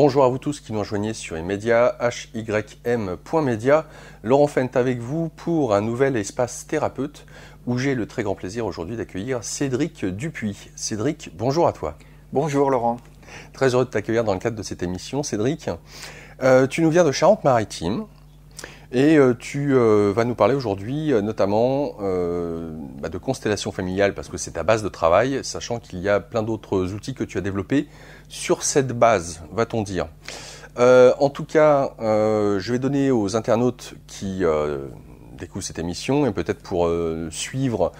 Bonjour à vous tous qui nous rejoignez sur Immedia, hym.media. Laurent Fent avec vous pour un nouvel espace thérapeute où j'ai le très grand plaisir aujourd'hui d'accueillir Cédric Dupuis. Cédric, bonjour à toi. Bonjour Laurent. Très heureux de t'accueillir dans le cadre de cette émission. Cédric, tu nous viens de Charente-Maritime et tu vas nous parler aujourd'hui notamment de constellation familiale parce que c'est ta base de travail, sachant qu'il y a plein d'autres outils que tu as développés sur cette base, va-t-on dire. En tout cas, je vais donner aux internautes qui découvrent cette émission et peut-être pour suivre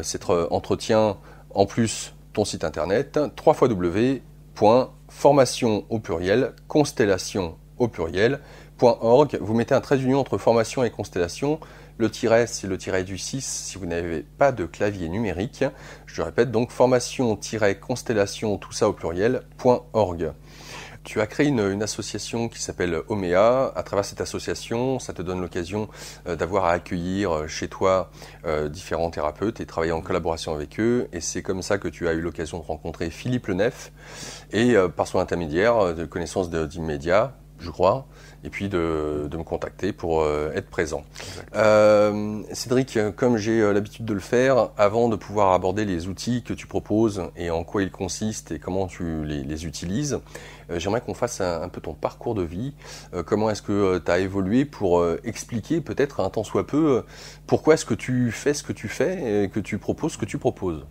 cet entretien en plus ton site internet www.formation au pluriel, constellation au pluriel, .org. Vous mettez un trait d'union entre formation et constellation. Le tiret, c'est le tiret du 6 si vous n'avez pas de clavier numérique. Je répète donc formation-constellation, tout ça au pluriel, .org. Tu as créé une association qui s'appelle Omea. À travers cette association, ça te donne l'occasion d'avoir à accueillir chez toi différents thérapeutes et travailler en collaboration avec eux. Et c'est comme ça que tu as eu l'occasion de rencontrer Philippe Lenef et par son intermédiaire de connaissance d'Immedia, je crois, et puis de me contacter pour être présent. Cédric, comme j'ai l'habitude de le faire, avant de pouvoir aborder les outils que tu proposes et en quoi ils consistent et comment tu les utilises, j'aimerais qu'on fasse un peu ton parcours de vie. Comment est-ce que tu as évolué pour expliquer peut-être un tant soit peu pourquoi est-ce que tu fais ce que tu fais et que tu proposes ce que tu proposes.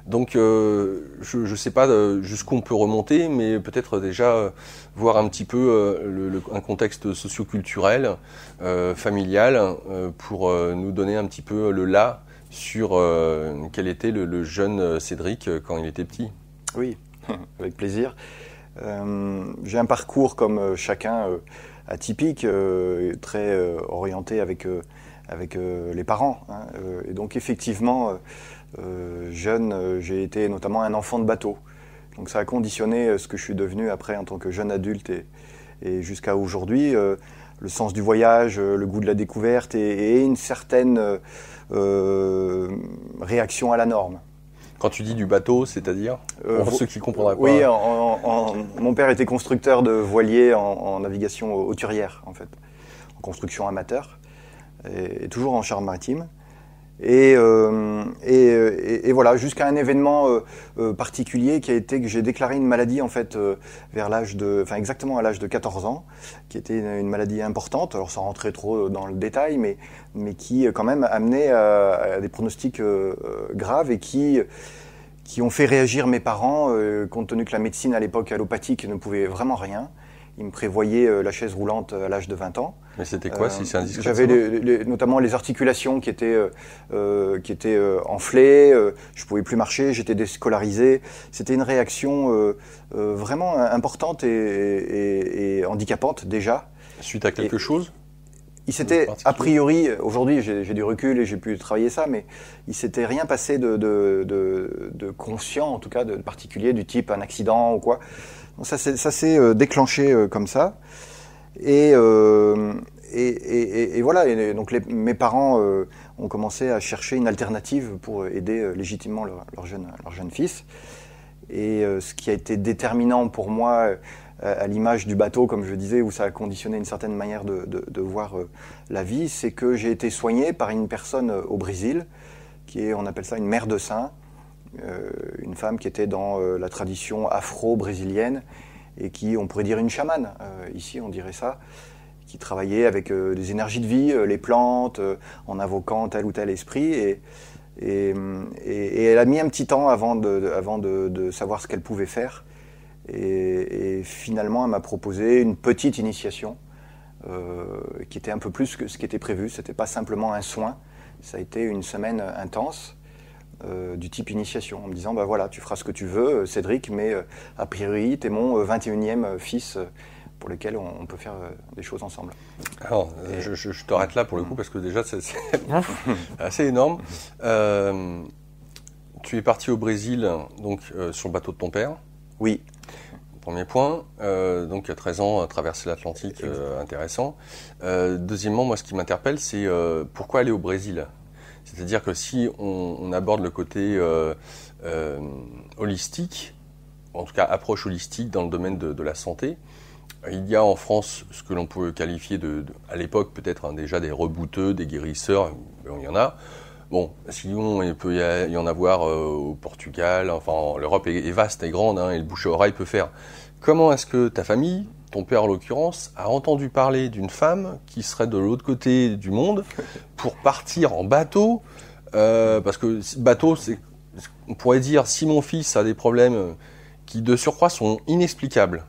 Donc, je ne sais pas jusqu'où on peut remonter, mais peut-être déjà voir un petit peu un contexte socio-culturel, familial, pour nous donner un petit peu le là sur quel était le jeune Cédric quand il était petit. Oui, avec plaisir. J'ai un parcours comme chacun atypique, très orienté avec les parents. Et donc effectivement, jeune, j'ai été notamment un enfant de bateau. Donc ça a conditionné ce que je suis devenu après en tant que jeune adulte et jusqu'à aujourd'hui. Le sens du voyage, le goût de la découverte et une certaine réaction à la norme. Quand tu dis du bateau, c'est-à-dire pour ceux qui ne comprendraient pas. Oui, mon père était constructeur de voiliers en navigation hauturière, en fait, en construction amateur, et toujours en Charente-Maritime. Et voilà, jusqu'à un événement particulier qui a été que j'ai déclaré une maladie en fait exactement à l'âge de 14 ans, qui était une maladie importante, alors sans rentrer trop dans le détail, mais qui quand même amenait à des pronostics graves et qui ont fait réagir mes parents, compte tenu que la médecine à l'époque allopathique ne pouvait vraiment rien. Ils me prévoyaient la chaise roulante à l'âge de 20 ans. Mais c'était quoi, si c'est indiscret? J'avais notamment les articulations qui étaient enflées, je ne pouvais plus marcher, j'étais déscolarisé. C'était une réaction vraiment importante et handicapante déjà. Suite à quelque chose? Il s'était, a priori, aujourd'hui j'ai du recul et j'ai pu travailler ça, mais il s'était rien passé de conscient, en tout cas de particulier, du type un accident ou quoi. Donc ça s'est déclenché comme ça. Et voilà. Et donc mes parents ont commencé à chercher une alternative pour aider légitimement leur jeune fils. Et ce qui a été déterminant pour moi, à l'image du bateau, comme je disais, où ça a conditionné une certaine manière de voir la vie, c'est que j'ai été soigné par une personne au Brésil, on appelle ça une mère de saint, une femme qui était dans la tradition afro-brésilienne et qui, on pourrait dire, une chamane, ici on dirait ça, qui travaillait avec des énergies de vie, les plantes, en invoquant tel ou tel esprit. Et elle a mis un petit temps avant de savoir ce qu'elle pouvait faire. Et finalement, elle m'a proposé une petite initiation qui était un peu plus que ce qui était prévu. Ce n'était pas simplement un soin, ça a été une semaine intense du type initiation, en me disant, voilà, tu feras ce que tu veux, Cédric, mais a priori, tu es mon 21e fils pour lequel on peut faire des choses ensemble. Alors, je t'arrête là pour le coup, parce que déjà, c'est assez énorme. Tu es parti au Brésil, donc sur le bateau de ton père. Oui. Premier point, donc à 13 ans, traverser l'Atlantique, intéressant. Deuxièmement, moi ce qui m'interpelle, c'est pourquoi aller au Brésil? C'est-à-dire que si on aborde le côté holistique, en tout cas approche holistique dans le domaine de la santé, Il y a en France ce que l'on peut qualifier à l'époque peut-être déjà des rebouteux, des guérisseurs, il y en a. Bon, sinon il peut y en avoir au Portugal, enfin l'Europe est vaste et grande, hein, et le bouche à oreille peut faire. Comment est-ce que ta famille, ton père en l'occurrence, a entendu parler d'une femme qui serait de l'autre côté du monde pour partir en bateau parce que bateau, on pourrait dire si mon fils a des problèmes qui de surcroît sont inexplicables,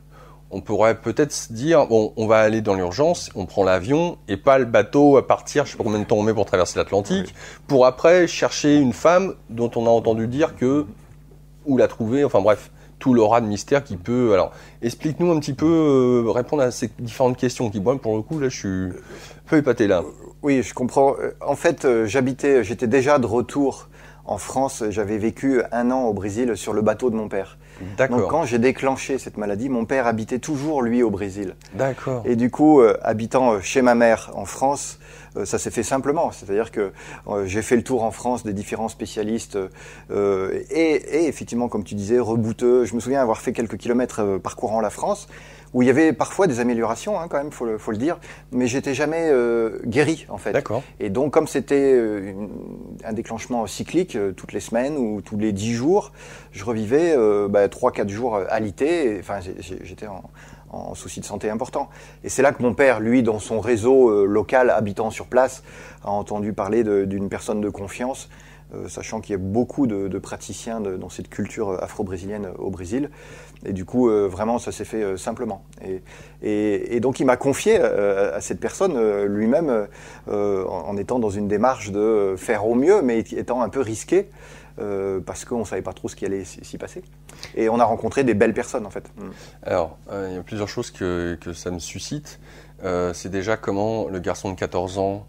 on pourrait peut-être se dire, bon, on va aller dans l'urgence, on prend l'avion et pas le bateau à partir, je sais pas combien de temps on met pour traverser l'Atlantique, pour après chercher une femme dont on a entendu dire que, où la trouver, enfin bref, tout l'aura de mystère qui peut... Alors, explique-nous un petit peu, répondre à ces différentes questions qui, moi, pour le coup, là, je suis un peu épaté là. Oui, je comprends. En fait, j'étais déjà de retour en France, j'avais vécu 1 an au Brésil sur le bateau de mon père. D'accord. Donc quand j'ai déclenché cette maladie, mon père habitait toujours, lui, au Brésil. D'accord. Et du coup, habitant chez ma mère en France, ça s'est fait simplement. C'est-à-dire que j'ai fait le tour en France des différents spécialistes et effectivement, comme tu disais, rebouteux. Je me souviens avoir fait quelques kilomètres parcourant la France, où il y avait parfois des améliorations, hein, quand même, faut le dire, mais j'étais jamais guéri, en fait. D'accord. Et donc, comme c'était un déclenchement cyclique, toutes les semaines ou tous les 10 jours, je revivais 3-4 jours alité. Enfin, j'étais en souci de santé important. Et c'est là que mon père, lui, dans son réseau local, habitant sur place, a entendu parler d'une personne de confiance, sachant qu'il y a beaucoup de praticiens dans cette culture afro-brésilienne au Brésil. Et du coup, vraiment, ça s'est fait simplement. Et donc, il m'a confié à cette personne lui-même, en étant dans une démarche de faire au mieux, mais étant un peu risqué, parce qu'on ne savait pas trop ce qui allait s'y passer. Et on a rencontré des belles personnes, en fait. Alors, il y a plusieurs choses que ça me suscite. C'est déjà comment le garçon de 14 ans,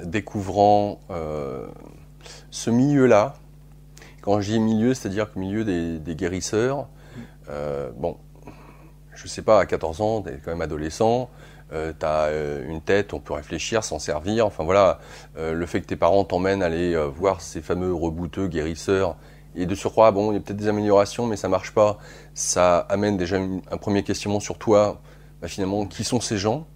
découvrant ce milieu-là, quand je dis milieu, c'est-à-dire que milieu des guérisseurs, bon, je sais pas, à 14 ans, tu es quand même adolescent, tu as une tête, on peut réfléchir, s'en servir, enfin voilà, le fait que tes parents t'emmènent aller voir ces fameux rebouteux guérisseurs, et de surcroît, bon, il y a peut-être des améliorations, mais ça marche pas, ça amène déjà un premier questionnement sur toi, finalement, qui sont ces gens?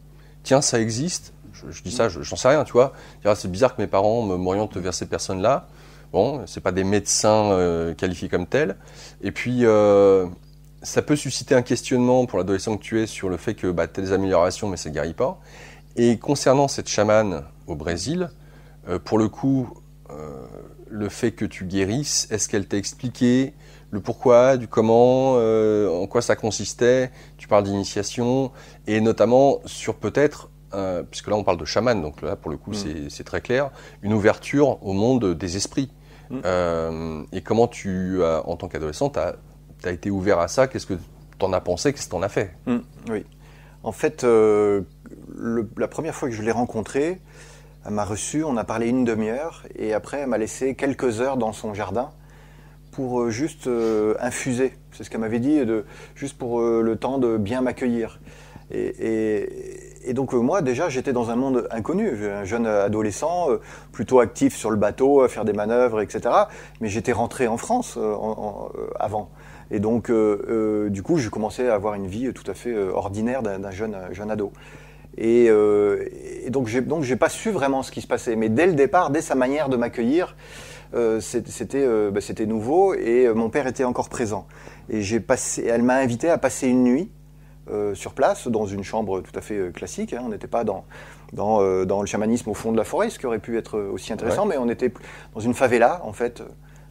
Tiens, ça existe? Je dis ça, j'en sais rien, tu vois. C'est bizarre que mes parents m'orientent vers ces personnes-là. Bon, c'est pas des médecins qualifiés comme tels. Et puis, ça peut susciter un questionnement pour l'adolescent que tu es sur le fait que tu as des améliorations, mais ça ne guérit pas. Et concernant cette chamane au Brésil, pour le coup, le fait que tu guérisses, est-ce qu'elle t'a expliqué le pourquoi, du comment, en quoi ça consistait? Tu parles d'initiation, et notamment sur peut-être, puisque là on parle de chaman, donc là pour le coup c'est très clair, une ouverture au monde des esprits. Et comment tu, en tant qu'adolescent, tu as été ouvert à ça? Qu'est-ce que tu en as pensé? Qu'est-ce que tu en as fait? Oui. En fait, la première fois que je l'ai rencontrée, elle m'a reçu, on a parlé une demi-heure, et après elle m'a laissé quelques heures dans son jardin pour juste infuser. C'est ce qu'elle m'avait dit, juste pour le temps de bien m'accueillir. Et donc moi déjà j'étais dans un monde inconnu, un jeune adolescent, plutôt actif sur le bateau, à faire des manœuvres, etc. Mais j'étais rentré en France avant. Et donc du coup j'ai commencé à avoir une vie tout à fait ordinaire d'un jeune ado. Et donc j'ai pas su vraiment ce qui se passait. Mais dès le départ, dès sa manière de m'accueillir, c'était nouveau, et mon père était encore présent. Et elle m'a invité à passer une nuit sur place, dans une chambre tout à fait classique. On n'était pas dans le chamanisme au fond de la forêt, ce qui aurait pu être aussi intéressant, mais on était dans une favela, en fait.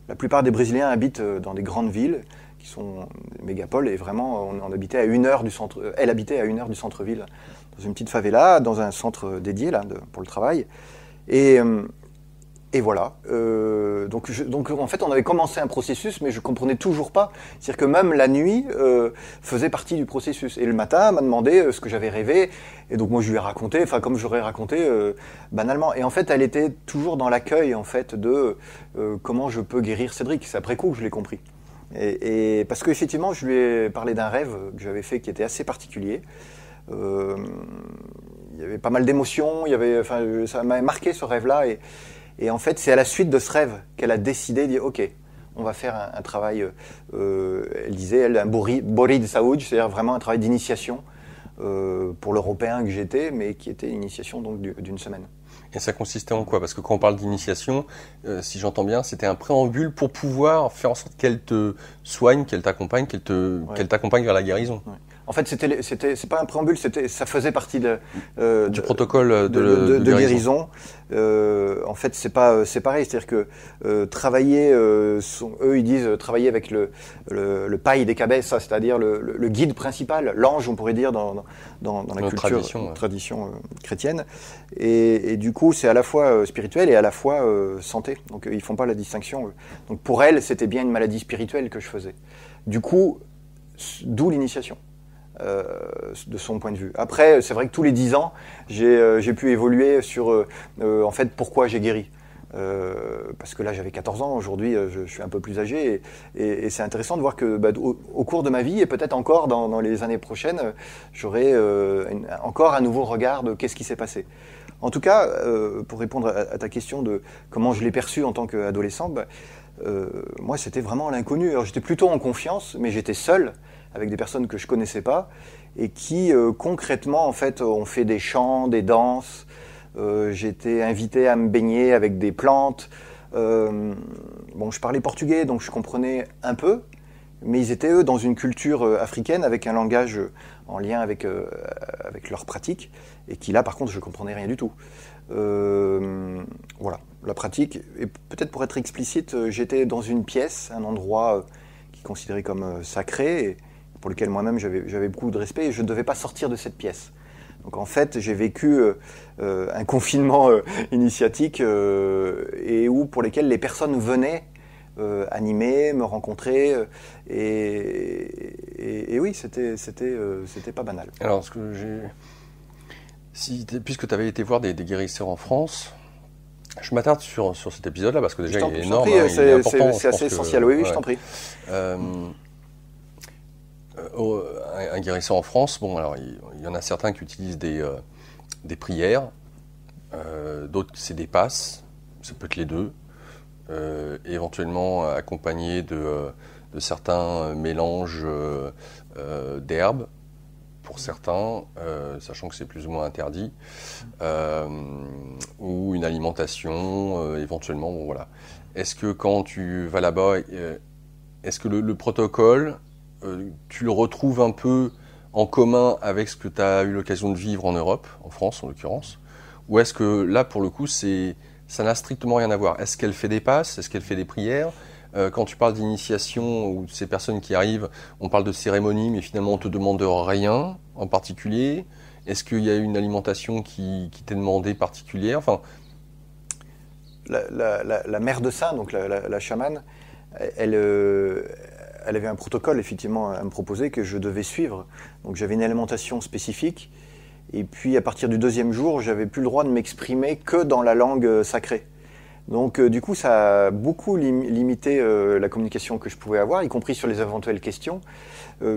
La plupart des Brésiliens habitent dans des grandes villes, qui sont des mégapoles, et vraiment, on habitait à 1 heure du centre. Elle habitait à 1 heure du centre-ville, dans une petite favela, dans un centre dédié là, pour le travail. Et voilà. Donc en fait, on avait commencé un processus, mais je comprenais toujours pas. C'est-à-dire que même la nuit faisait partie du processus. Et le matin, elle m'a demandé ce que j'avais rêvé. Et donc moi, je lui ai raconté, enfin comme j'aurais raconté banalement. Et en fait, elle était toujours dans l'accueil en fait de comment je peux guérir Cédric. C'est après coup que je l'ai compris. Et parce qu'effectivement, je lui ai parlé d'un rêve que j'avais fait qui était assez particulier. Il y avait pas mal d'émotions. Ça m'a marqué ce rêve-là. Et en fait, c'est à la suite de ce rêve qu'elle a décidé de dire « Ok, on va faire un travail, elle disait, elle, un Borid Saouj, c'est-à-dire vraiment un travail d'initiation pour l'Européen que j'étais, mais qui était une initiation donc d'une semaine. Et ça consistait en quoi? Parce que quand on parle d'initiation, si j'entends bien, c'était un préambule pour pouvoir faire en sorte qu'elle te soigne, qu'elle t'accompagne, qu'elle t'accompagne vers la guérison. Ouais. En fait, c'est pas un préambule, ça faisait partie du protocole de guérison. En fait, c'est pareil, c'est-à-dire que travailler, eux ils disent travailler avec le paille des cabezas, c'est-à-dire le guide principal, l'ange, on pourrait dire dans la culture, tradition chrétienne. Et du coup, c'est à la fois spirituel et à la fois santé. Donc, ils font pas la distinction. Donc, pour elle, c'était bien une maladie spirituelle que je faisais. Du coup, d'où l'initiation. De son point de vue. Après, c'est vrai que tous les 10 ans, j'ai pu évoluer sur en fait pourquoi j'ai guéri. Parce que là j'avais 14 ans, aujourd'hui je suis un peu plus âgé et c'est intéressant de voir que au cours de ma vie et peut-être encore dans les années prochaines, j'aurai encore un nouveau regard de qu'est-ce qui s'est passé. En tout cas, pour répondre à ta question de comment je l'ai perçu en tant qu'adolescent, moi c'était vraiment l'inconnu. Alors j'étais plutôt en confiance, mais j'étais seul avec des personnes que je connaissais pas et qui concrètement en fait ont fait des chants, des danses. J'étais invité à me baigner avec des plantes. Bon, je parlais portugais, donc je comprenais un peu, mais ils étaient eux dans une culture africaine avec un langage en lien avec leur pratique et qui là par contre je comprenais rien du tout. Voilà, la pratique. Et peut-être pour être explicite, j'étais dans une pièce, un endroit qui est considéré comme sacré et pour lequel moi-même j'avais beaucoup de respect et je ne devais pas sortir de cette pièce. Donc en fait, j'ai vécu un confinement initiatique et pour lesquels les personnes venaient animer, me rencontrer et oui, c'était pas banal. Alors, puisque tu avais été voir des guérisseurs en France, je m'attarde sur cet épisode-là parce que déjà il est énorme, il est important. C'est assez essentiel, oui, je t'en prie. Un guérisseur en France, bon, alors il y en a certains qui utilisent des prières, d'autres c'est des passes, ça peut être les deux, éventuellement accompagné de certains mélanges d'herbes pour certains, sachant que c'est plus ou moins interdit, ou une alimentation éventuellement, bon, voilà. Est-ce que quand tu vas là-bas, est-ce que le protocole tu le retrouves un peu en commun avec ce que tu as eu l'occasion de vivre en Europe, en France en l'occurrence, ou est-ce que là, pour le coup, ça n'a strictement rien à voir? Est-ce qu'elle fait des passes? Est-ce qu'elle fait des prières? Quand tu parles d'initiation ou de ces personnes qui arrivent, on parle de cérémonie, mais finalement on te demande rien en particulier. Est-ce qu'il y a une alimentation qui t'est demandée particulière? Enfin, la mère de Saint, donc la chamane, elle avait un protocole effectivement à me proposer que je devais suivre. Donc j'avais une alimentation spécifique. Et puis à partir du 2e jour, j'avais plus le droit de m'exprimer que dans la langue sacrée. Donc du coup, ça a beaucoup limité la communication que je pouvais avoir, y compris sur les éventuelles questions,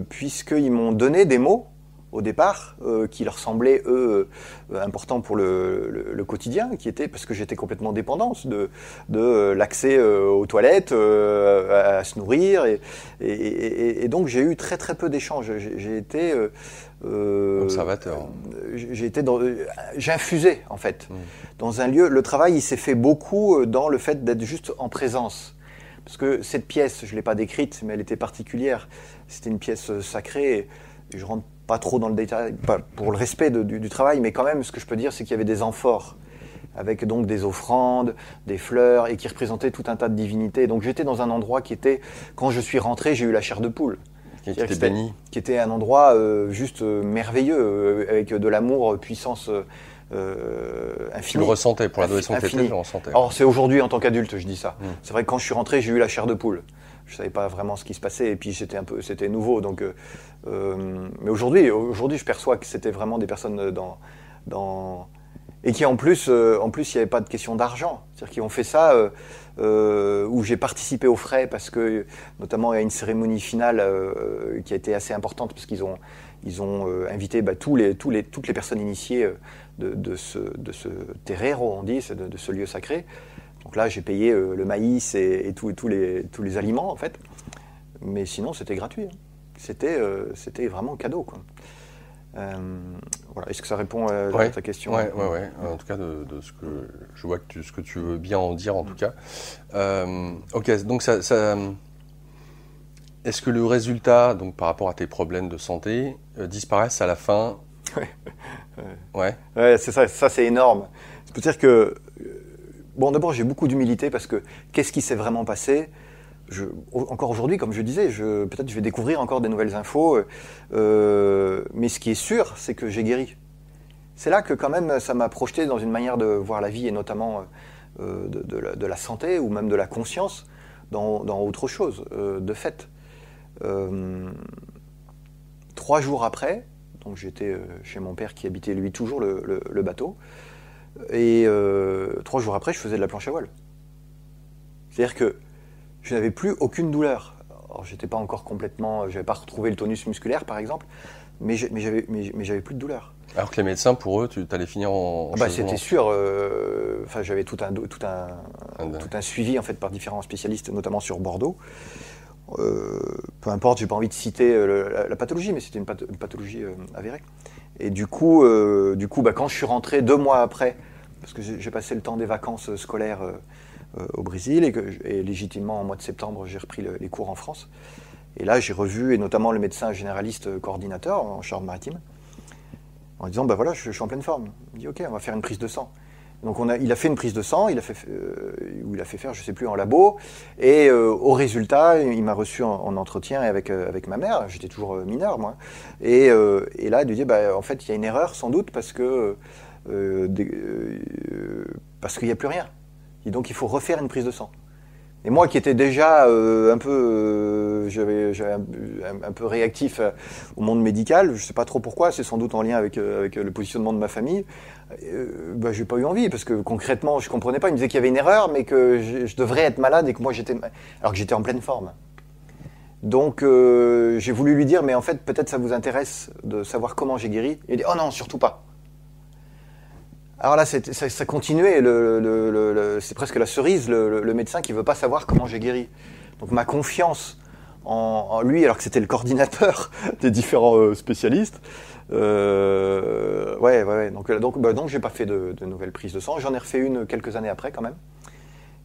puisqu'ils m'ont donné des mots au départ, qui leur semblaient, eux, importants pour le quotidien, qui était parce que j'étais complètement dépendante de l'accès aux toilettes, à se nourrir, et donc j'ai eu très très peu d'échanges. J'ai été observateur. J'infusais en fait dans un lieu. Le travail, il s'est fait beaucoup dans le fait d'être juste en présence. Parce que cette pièce, je ne l'ai pas décrite, mais elle était particulière. C'était une pièce sacrée. Et je rentre pas trop dans le détail, pas pour le respect du travail, mais quand même, ce que je peux dire, c'est qu'il y avait des amphores, avec donc des offrandes, des fleurs, et qui représentaient tout un tas de divinités. Donc j'étais dans un endroit qui était, quand je suis rentré, j'ai eu la chair de poule. Qui était béni. Qui était un endroit juste merveilleux, avec de l'amour, puissance infinie. Tu le ressentais, pour l'adolescent que tu étais, tu le ressentais. Alors c'est aujourd'hui, en tant qu'adulte, je dis ça. C'est vrai que quand je suis rentré, j'ai eu la chair de poule. Je savais pas vraiment ce qui se passait et puis c'était nouveau. Donc, mais aujourd'hui, je perçois que c'était vraiment des personnes et qui en plus, il n'y avait pas de question d'argent. C'est-à-dire qu'ils ont fait ça où j'ai participé aux frais parce que, notamment, il y a une cérémonie finale qui a été assez importante parce qu'ils ont invité toutes les personnes initiées de ce terreiro, on dit, de ce lieu sacré. Donc là, j'ai payé le maïs et tous les aliments, en fait. Mais sinon, c'était gratuit. Hein. C'était vraiment cadeau, quoi. Voilà. Est-ce que ça répond à ta question? Ouais. En tout cas, de ce que je vois ce que tu veux bien en dire, en tout cas. Ok, donc est-ce que le résultat, donc par rapport à tes problèmes de santé, disparaissent à la fin? Ouais, c'est ça. Ça, c'est énorme. Ça veut dire que, bon, d'abord, j'ai beaucoup d'humilité parce que qu'est-ce qui s'est vraiment passé? Encore aujourd'hui, comme je disais, peut-être je vais découvrir encore des nouvelles infos, mais ce qui est sûr, c'est que j'ai guéri. C'est là que quand même ça m'a projeté dans une manière de voir la vie, et notamment de la santé ou même de la conscience, dans autre chose, de fait. 3 jours après, donc j'étais chez mon père qui habitait lui toujours le bateau, et 3 jours après, je faisais de la planche à voile. C'est-à-dire que je n'avais plus aucune douleur. Alors, j'étais pas encore complètement, j'avais pas retrouvé le tonus musculaire par exemple, mais j'avais plus de douleur. Alors que les médecins, pour eux, tu allais finir en c'était sûr. J'avais tout un suivi en fait par différents spécialistes, notamment sur Bordeaux. Peu importe, j'ai pas envie de citer la pathologie, mais c'était une pathologie avérée. Et du coup, quand je suis rentré 2 mois après, parce que j'ai passé le temps des vacances scolaires au Brésil, et légitimement en mois de septembre, j'ai repris les cours en France. Et là, j'ai revu, et notamment le médecin généraliste coordinateur en Charente-Maritime, en disant, bah voilà, je suis en pleine forme. Il dit, ok, on va faire une prise de sang. Donc il a fait une prise de sang, il a fait faire, je sais plus, en labo, et au résultat, il m'a reçu en entretien avec ma mère, j'étais toujours mineur, moi, et là, il lui dit, bah, en fait, il y a une erreur, sans doute, parce qu'il n'y a plus rien. Et donc il faut refaire une prise de sang. Et moi qui étais déjà un peu réactif au monde médical, je ne sais pas trop pourquoi, c'est sans doute en lien avec le positionnement de ma famille, j'ai pas eu envie, parce que concrètement je comprenais pas, il me disait qu'il y avait une erreur, mais que je devrais être malade et que moi alors que j'étais en pleine forme. Donc j'ai voulu lui dire, mais en fait peut-être ça vous intéresse de savoir comment j'ai guéri. Il a dit, oh non, surtout pas. Alors là, ça continuait, c'est presque la cerise, le médecin qui ne veut pas savoir comment j'ai guéri. Donc ma confiance en lui, alors que c'était le coordinateur des différents spécialistes, Donc j'ai pas fait de nouvelles prises de sang. J'en ai refait une quelques années après quand même.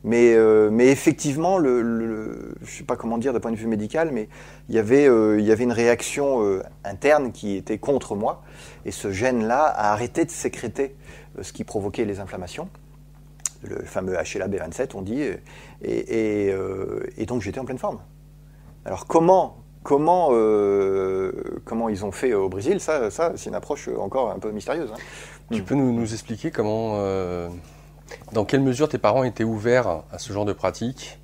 Mais effectivement, je sais pas comment dire d'un point de vue médical, mais il y avait une réaction interne qui était contre moi. Et ce gène-là a arrêté de sécréter ce qui provoquait les inflammations, le fameux HLA-B27, on dit, et donc j'étais en pleine forme. Alors comment ils ont fait au Brésil, ça c'est une approche encore un peu mystérieuse. Hein. Tu peux nous expliquer comment, dans quelle mesure tes parents étaient ouverts à ce genre de pratique,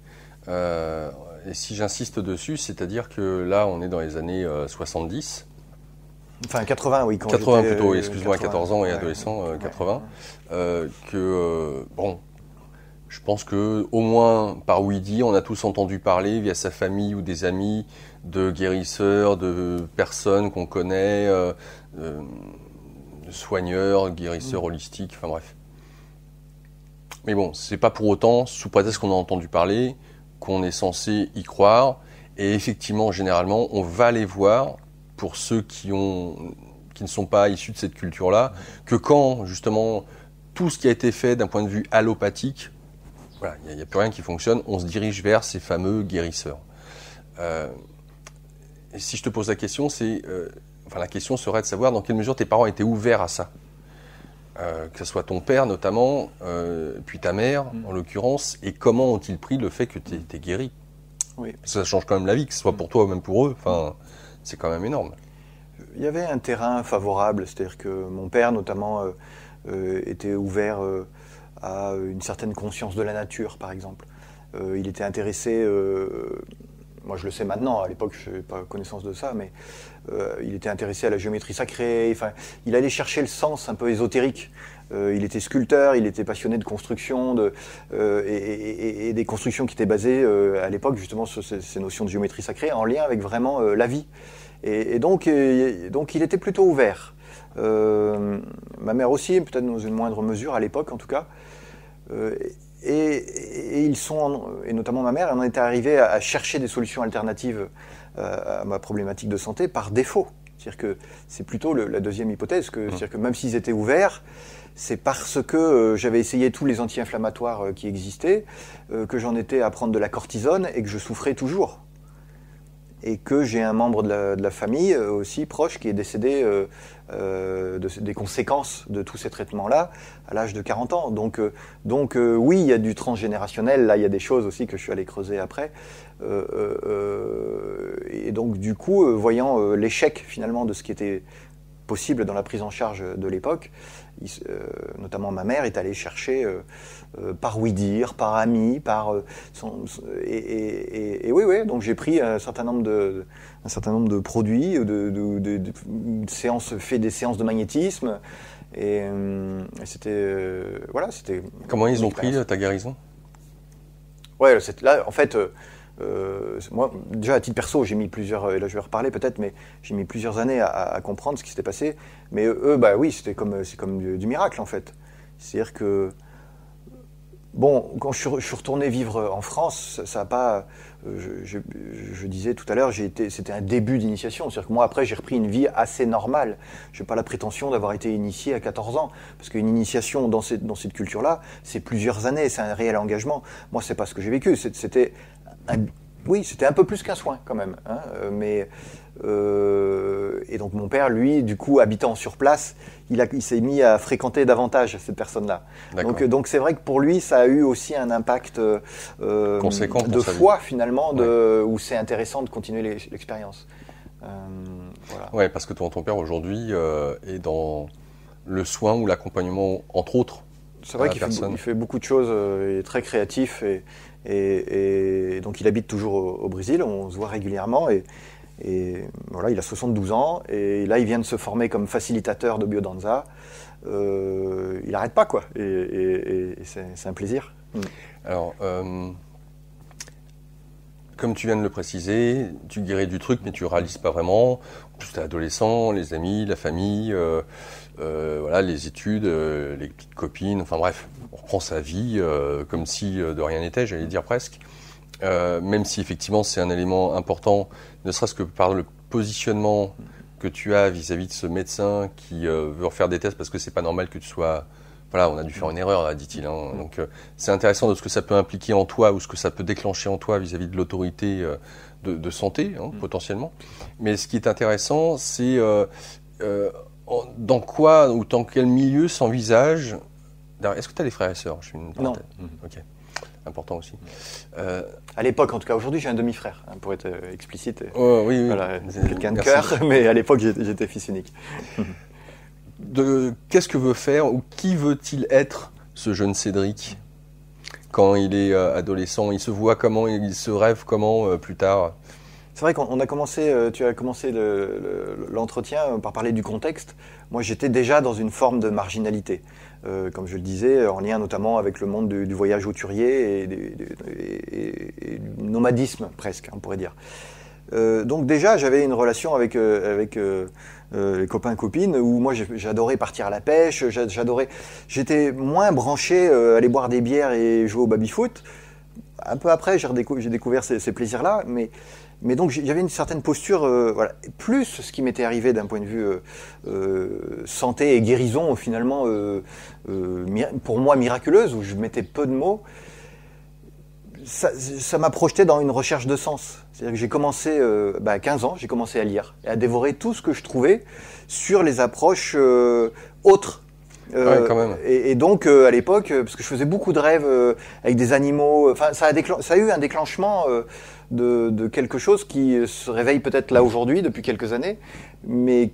et si j'insiste dessus, c'est-à-dire que là on est dans les années 70. Enfin, 80, oui. 80 plutôt, excuse-moi, 14 ans et adolescent, 80. Je pense que au moins par Ouidi, on a tous entendu parler via sa famille ou des amis de guérisseurs, de personnes qu'on connaît, de soigneurs, guérisseurs holistiques, enfin bref. Mais bon, c'est pas pour autant, sous prétexte qu'on a entendu parler, qu'on est censé y croire. Et effectivement, généralement, on va les voir, pour ceux qui ne sont pas issus de cette culture-là, que quand, justement, tout ce qui a été fait d'un point de vue allopathique, voilà, il n'y a plus rien qui fonctionne, on se dirige vers ces fameux guérisseurs. Et si je te pose la question, la question serait de savoir dans quelle mesure tes parents étaient ouverts à ça. Que ce soit ton père notamment, puis ta mère en l'occurrence, et comment ont-ils pris le fait que tu étais guéri? Oui. Parce que ça change quand même la vie, que ce soit pour toi ou même pour eux. Enfin, c'est quand même énorme. Il y avait un terrain favorable, c'est-à-dire que mon père notamment était ouvert à une certaine conscience de la nature, par exemple. Il était intéressé, moi je le sais maintenant, à l'époque je n'avais pas connaissance de ça, mais il était intéressé à la géométrie sacrée, enfin, il allait chercher le sens un peu ésotérique. Il était sculpteur, il était passionné de construction, et des constructions qui étaient basées à l'époque justement sur ces notions de géométrie sacrée, en lien avec vraiment la vie. Et donc il était plutôt ouvert. Ma mère aussi, peut-être dans une moindre mesure, à l'époque en tout cas. Et ils sont, et notamment ma mère, elle en était arrivée à chercher des solutions alternatives à ma problématique de santé par défaut. C'est-à-dire que c'est plutôt la deuxième hypothèse, c'est-à-dire que même s'ils étaient ouverts, c'est parce que j'avais essayé tous les anti-inflammatoires qui existaient, que j'en étais à prendre de la cortisone et que je souffrais toujours. Et que j'ai un membre de la famille aussi proche qui est décédé des conséquences de tous ces traitements-là à l'âge de 40 ans. Donc oui, il y a du transgénérationnel, là il y a des choses aussi que je suis allé creuser après. Et donc du coup, voyant l'échec finalement de ce qui était possible dans la prise en charge de l'époque, notamment ma mère est allée chercher par oui-dire, par amis, et oui, donc j'ai pris un certain nombre de produits, fait des séances de magnétisme, et c'était voilà, c'était. Comment ils ont pris ta guérison? Ouais, là en fait. Moi, déjà à titre perso, j'ai mis plusieurs, et là je vais reparler peut-être, mais j'ai mis plusieurs années à comprendre ce qui s'était passé. Mais eux, bah oui, c'est comme du miracle en fait. C'est-à-dire que, bon, quand je suis retourné vivre en France, ça n'a pas. Je disais tout à l'heure, c'était un début d'initiation. C'est-à-dire que moi, après, j'ai repris une vie assez normale. Je n'ai pas la prétention d'avoir été initié à 14 ans. Parce qu'une initiation dans cette culture-là, c'est plusieurs années, c'est un réel engagement. Moi, c'est pas ce que j'ai vécu. C'était un peu plus qu'un soin quand même. Hein, et donc mon père, lui, du coup, habitant sur place, il s'est mis à fréquenter davantage cette personne-là. Donc c'est vrai que pour lui, ça a eu aussi un impact conséquent de foi finalement, où c'est intéressant de continuer l'expérience. Voilà. Ouais, parce que ton père aujourd'hui est dans le soin ou l'accompagnement, entre autres. C'est vrai qu'il fait beaucoup de choses, il est très créatif et donc il habite toujours au Brésil, on se voit régulièrement et voilà, il a 72 ans et là il vient de se former comme facilitateur de biodanza. Il n'arrête pas quoi et c'est un plaisir. Alors, comme tu viens de le préciser, tu guéris du truc mais tu ne réalises pas vraiment. En plus, tu es adolescent, les amis, la famille, voilà, les études, les petites copines, enfin bref, on reprend sa vie comme si de rien n'était, j'allais dire presque. Même si effectivement c'est un élément important, ne serait-ce que par le positionnement que tu as vis-à-vis de ce médecin qui veut refaire des tests parce que c'est pas normal que tu sois... Voilà, on a dû faire une erreur, là, dit-il. Hein. Donc c'est intéressant de ce que ça peut impliquer en toi ou ce que ça peut déclencher en toi vis-à-vis de l'autorité de santé, hein, potentiellement. Mais ce qui est intéressant, c'est dans quoi ou dans quel milieu s'envisage... Est-ce que tu as des frères et sœurs? Non. Ok. Important aussi. À l'époque, en tout cas, aujourd'hui, j'ai un demi-frère, hein, pour être explicite. Oui. Voilà, quelqu'un de cœur, mais à l'époque, j'étais fils unique. Qu'est-ce que veut faire ou qui veut-il être ce jeune Cédric quand il est adolescent? Il se voit comment, il se rêve comment plus tard? C'est vrai qu'on a commencé, tu as commencé l'entretien par parler du contexte. Moi, j'étais déjà dans une forme de marginalité, comme je le disais, en lien notamment avec le monde du voyage hauturier et du nomadisme presque, on pourrait dire. Donc déjà, j'avais une relation avec les copains copines où moi j'adorais partir à la pêche, j'étais moins branché aller boire des bières et jouer au baby-foot. Un peu après, j'ai découvert ces plaisirs-là, mais donc j'avais une certaine posture, voilà. Plus ce qui m'était arrivé d'un point de vue santé et guérison, finalement, pour moi miraculeuse, où je mettais peu de mots, ça m'a projeté dans une recherche de sens. C'est-à-dire que j'ai commencé, à 15 ans, j'ai commencé à lire et à dévorer tout ce que je trouvais sur les approches autres. Ouais, quand même. Et donc, à l'époque, parce que je faisais beaucoup de rêves avec des animaux, enfin, ça a eu un déclenchement de quelque chose qui se réveille peut-être là aujourd'hui, depuis quelques années, mais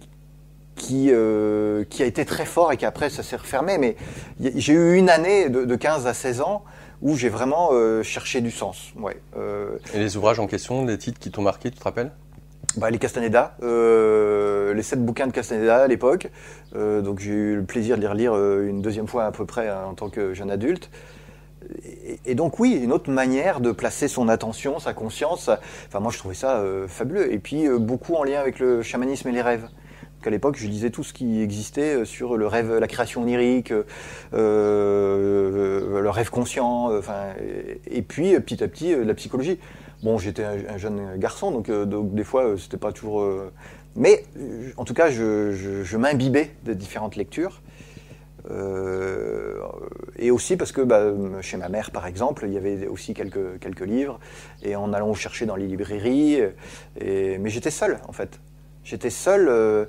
qui a été très fort et qu'après ça s'est refermé. Mais j'ai eu une année de 15 à 16 ans où j'ai vraiment cherché du sens. Ouais. Et les ouvrages en question, les titres qui t'ont marqué, tu te rappelles? Les Castaneda, les 7 bouquins de Castaneda à l'époque. Donc j'ai eu le plaisir de les relire une deuxième fois à peu près en tant que jeune adulte. Et donc oui, une autre manière de placer son attention, sa conscience. Enfin moi je trouvais ça fabuleux. Et puis beaucoup en lien avec le chamanisme et les rêves. qu'à l'époque, je lisais tout ce qui existait sur le rêve, la création onirique, le rêve conscient, et puis petit à petit, la psychologie. Bon, j'étais un jeune garçon, donc des fois, c'était pas toujours... mais, en tout cas, je m'imbibais de différentes lectures. Et aussi parce que chez ma mère, par exemple, il y avait aussi quelques livres, et en allant chercher dans les librairies, mais j'étais seul, en fait. J'étais seul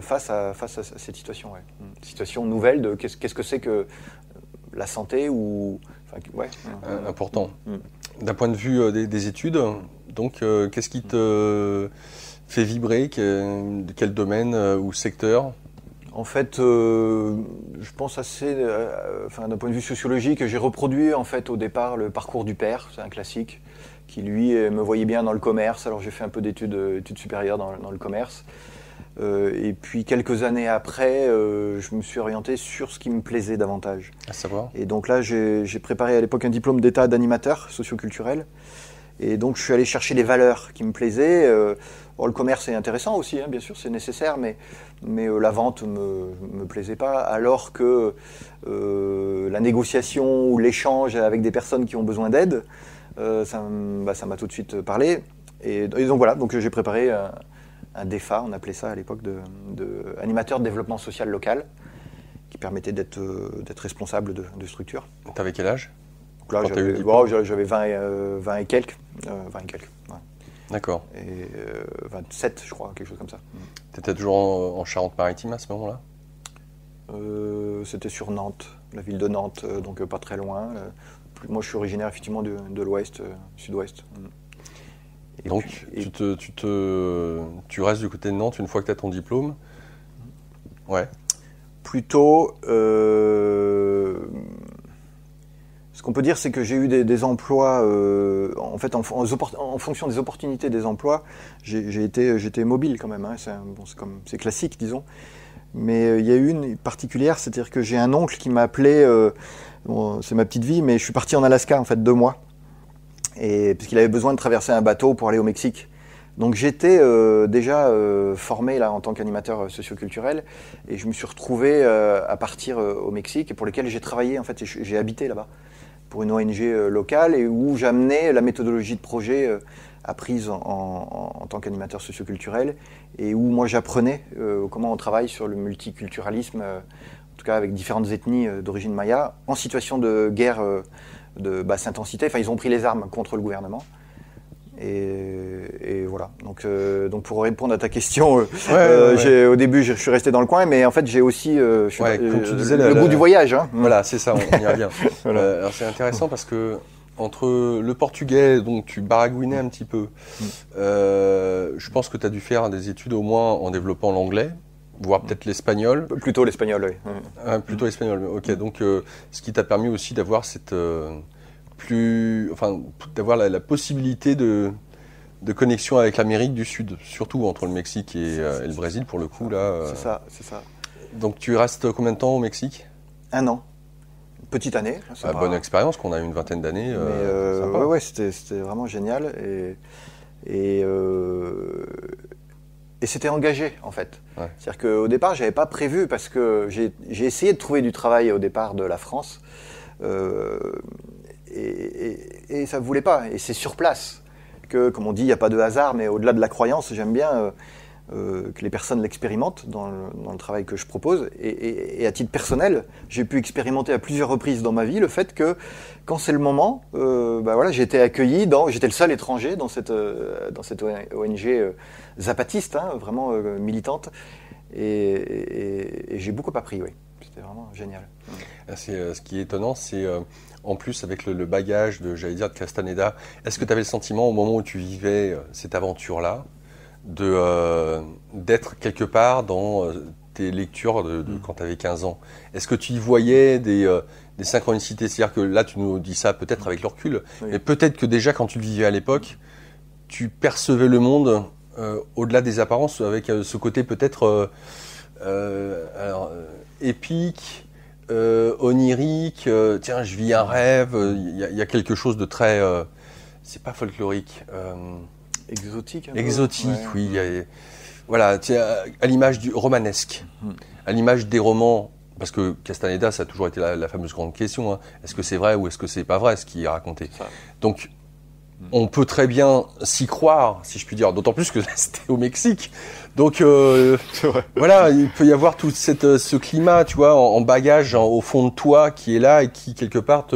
face à cette situation, ouais. Une situation nouvelle de qu'est-ce que c'est que la santé ou... Important. D'un point de vue des études, donc qu'est-ce qui te fait vibrer, quel domaine ou secteur? En fait, je pense assez, d'un point de vue sociologique, j'ai reproduit en fait au départ le parcours du père, c'est un classique, qui lui me voyait bien dans le commerce. Alors j'ai fait un peu d'études supérieures dans le commerce. Et puis quelques années après, je me suis orienté sur ce qui me plaisait davantage. À savoir ? Et donc là, j'ai préparé à l'époque un diplôme d'état d'animateur socioculturel. Et donc je suis allé chercher les valeurs qui me plaisaient. Le commerce est intéressant aussi, hein, bien sûr, c'est nécessaire, mais la vente me plaisait pas, alors que la négociation ou l'échange avec des personnes qui ont besoin d'aide, ça m'a tout de suite parlé. Et donc voilà, donc j'ai préparé un DEFA, on appelait ça à l'époque, de animateur de développement social local, qui permettait d'être responsable de structure. T'avais quel âge ? Donc là, j'avais 20 et quelques. Ouais. D'accord. Et 27, je crois, quelque chose comme ça. Tu étais toujours en Charente-Maritime à ce moment-là ? C'était sur Nantes, la ville de Nantes, donc pas très loin. Moi, je suis originaire effectivement de l'ouest, sud-ouest. Et donc, puis, tu restes du côté de Nantes une fois que tu as ton diplôme ? Ouais. Plutôt... Ce qu'on peut dire, c'est que j'ai eu des emplois, en fait, en fonction des opportunités des emplois, j'étais mobile quand même, hein, c'est classique, disons. Mais il y a eu une particulière, c'est-à-dire que j'ai un oncle qui m'a appelé, c'est ma petite vie, mais je suis parti en Alaska, en fait, 2 mois, parce qu'il avait besoin de traverser un bateau pour aller au Mexique. Donc j'étais déjà formé là, en tant qu'animateur socioculturel, et je me suis retrouvé à partir au Mexique, pour lequel j'ai travaillé, en fait, et j'ai habité là-bas, pour une ONG locale, et où j'amenais la méthodologie de projet apprise en tant qu'animateur socioculturel, et où moi j'apprenais comment on travaille sur le multiculturalisme, en tout cas avec différentes ethnies d'origine maya, en situation de guerre de basse intensité. Enfin, ils ont pris les armes contre le gouvernement. Et voilà. Donc pour répondre à ta question, au début je suis resté dans le coin, mais en fait j'ai aussi comme tu disais, le goût du voyage. Hein. Voilà, c'est ça, on y revient. Voilà. Alors c'est intéressant parce que entre le portugais, donc tu baragouinais un petit peu, je pense que tu as dû faire des études au moins en développant l'anglais, voire peut-être l'espagnol. Plutôt l'espagnol, oui. Plutôt l'espagnol, ok. Donc ce qui t'a permis aussi d'avoir cette... d'avoir la possibilité de connexion avec l'Amérique du Sud, surtout entre le Mexique et le Brésil pour le coup là. C'est ça. Donc tu restes combien de temps au Mexique ? 1 an. Petite année. Bonne expérience, qu'on a une vingtaine d'années. Ouais, c'était vraiment génial et c'était engagé en fait. Ouais. C'est-à-dire qu'au départ, j'avais pas prévu parce que j'ai essayé de trouver du travail au départ de la France. Et ça ne voulait pas. Et c'est sur place que, comme on dit, il n'y a pas de hasard, mais au-delà de la croyance, j'aime bien que les personnes l'expérimentent dans le travail que je propose. Et à titre personnel, j'ai pu expérimenter à plusieurs reprises dans ma vie le fait que, quand c'est le moment, j'ai été accueilli, j'étais le seul étranger dans cette ONG zapatiste, hein, vraiment militante. Et j'ai beaucoup appris, oui. C'était vraiment génial. Ce qui est étonnant, c'est... En plus, avec le bagage de Castaneda, est-ce que tu avais le sentiment, au moment où tu vivais cette aventure-là, d'être quelque part dans tes lectures de quand tu avais 15 ans ? Est-ce que tu y voyais des synchronicités ? C'est-à-dire que là, tu nous dis ça peut-être avec le recul, mais peut-être que déjà, quand tu le vivais à l'époque, tu percevais le monde au-delà des apparences, avec ce côté peut-être épique, onirique, tiens, je vis un rêve, il y a quelque chose de très... c'est pas folklorique. Exotique. Exotique, oui. voilà, à l'image du romanesque, à l'image des romans, parce que Castaneda, ça a toujours été la fameuse grande question, hein. Est-ce que c'est vrai ou est-ce que c'est pas vrai ce qui est raconté? Donc, on peut très bien s'y croire, si je puis dire, d'autant plus que c'était au Mexique. Donc, voilà, il peut y avoir tout ce climat, tu vois, en bagage, au fond de toi, qui est là et qui, quelque part,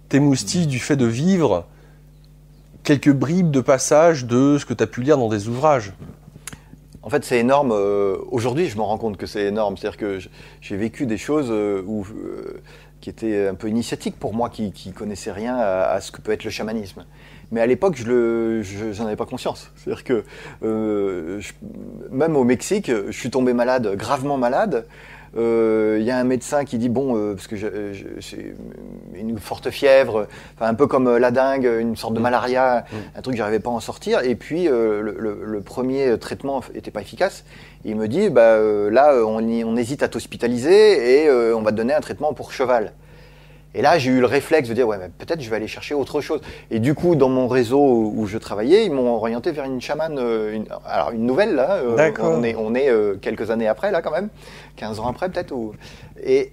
t'émoustille du fait de vivre quelques bribes de passage de ce que tu as pu lire dans des ouvrages. En fait, c'est énorme. Aujourd'hui, je me rends compte que c'est énorme. C'est-à-dire que j'ai vécu des choses qui étaient un peu initiatiques pour moi, qui connaissais rien à ce que peut être le chamanisme. Mais à l'époque, j'en avais pas conscience. C'est-à-dire que même au Mexique, je suis tombé malade, gravement malade. Y a un médecin qui dit parce que j'ai une forte fièvre, un peu comme la dengue, une sorte de malaria, un truc que j'arrivais pas à en sortir. Et puis le premier traitement était pas efficace. Il me dit là on hésite à t'hospitaliser et on va te donner un traitement pour cheval. Et là, j'ai eu le réflexe de dire, ouais, mais peut-être je vais aller chercher autre chose. Et du coup, dans mon réseau où je travaillais, ils m'ont orienté vers une chamane, une nouvelle, là. On est quelques années après, là, quand même. 15 ans après, peut-être. Et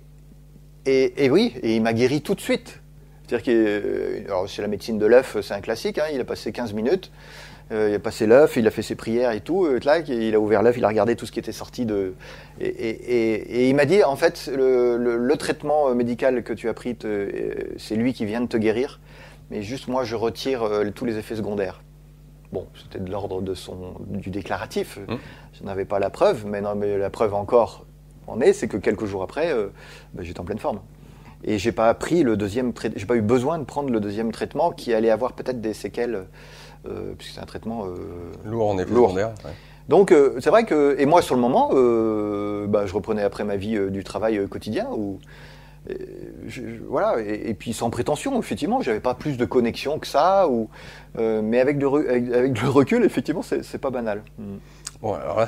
oui, et il m'a guéri tout de suite. C'est-à-dire que, c'est la médecine de l'œuf, c'est un classique, hein, il a passé 15 minutes. Il a passé l'œuf, il a fait ses prières et tout, il a ouvert l'œuf, il a regardé tout ce qui était sorti de... Et il m'a dit, en fait, le traitement médical que tu as pris, c'est lui qui vient de te guérir, mais juste moi, je retire tous les effets secondaires. Bon, c'était de l'ordre du déclaratif, je n'avais pas la preuve, mais la preuve encore c'est que quelques jours après, j'étais en pleine forme. Et j'ai pas pris j'ai pas eu besoin de prendre le deuxième traitement qui allait avoir peut-être des séquelles... puisque c'est un traitement lourd en effet secondaire. Ouais. Donc c'est vrai que, et moi sur le moment, je reprenais après ma vie du travail quotidien, voilà, et puis sans prétention, effectivement, j'avais pas plus de connexion que ça, mais avec le recul, effectivement, c'est pas banal. Bon, alors là,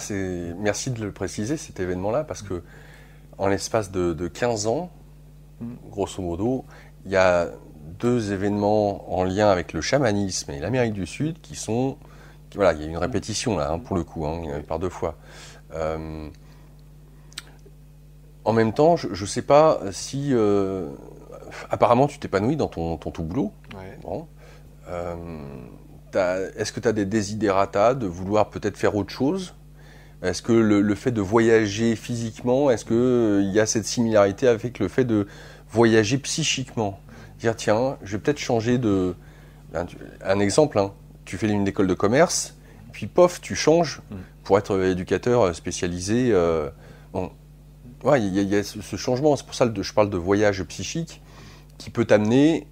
merci de le préciser, cet événement-là, parce que en l'espace de 15 ans, grosso modo, il y a 2 événements en lien avec le chamanisme et l'Amérique du Sud voilà, il y a une répétition là, pour le coup, par 2 fois. En même temps, je ne sais pas si... apparemment, tu t'épanouis dans ton tout boulot. Ouais. Bon. Est-ce que tu as des desiderata de vouloir peut-être faire autre chose? Est-ce que le fait de voyager physiquement, est-ce qu'il y a cette similarité avec le fait de voyager psychiquement? Dire, tiens, je vais peut-être changer de... Un exemple, tu fais une école de commerce, puis pof, tu changes pour être éducateur spécialisé. Ouais, il y a ce changement, c'est pour ça que je parle de voyage psychique, qui peut t'amener,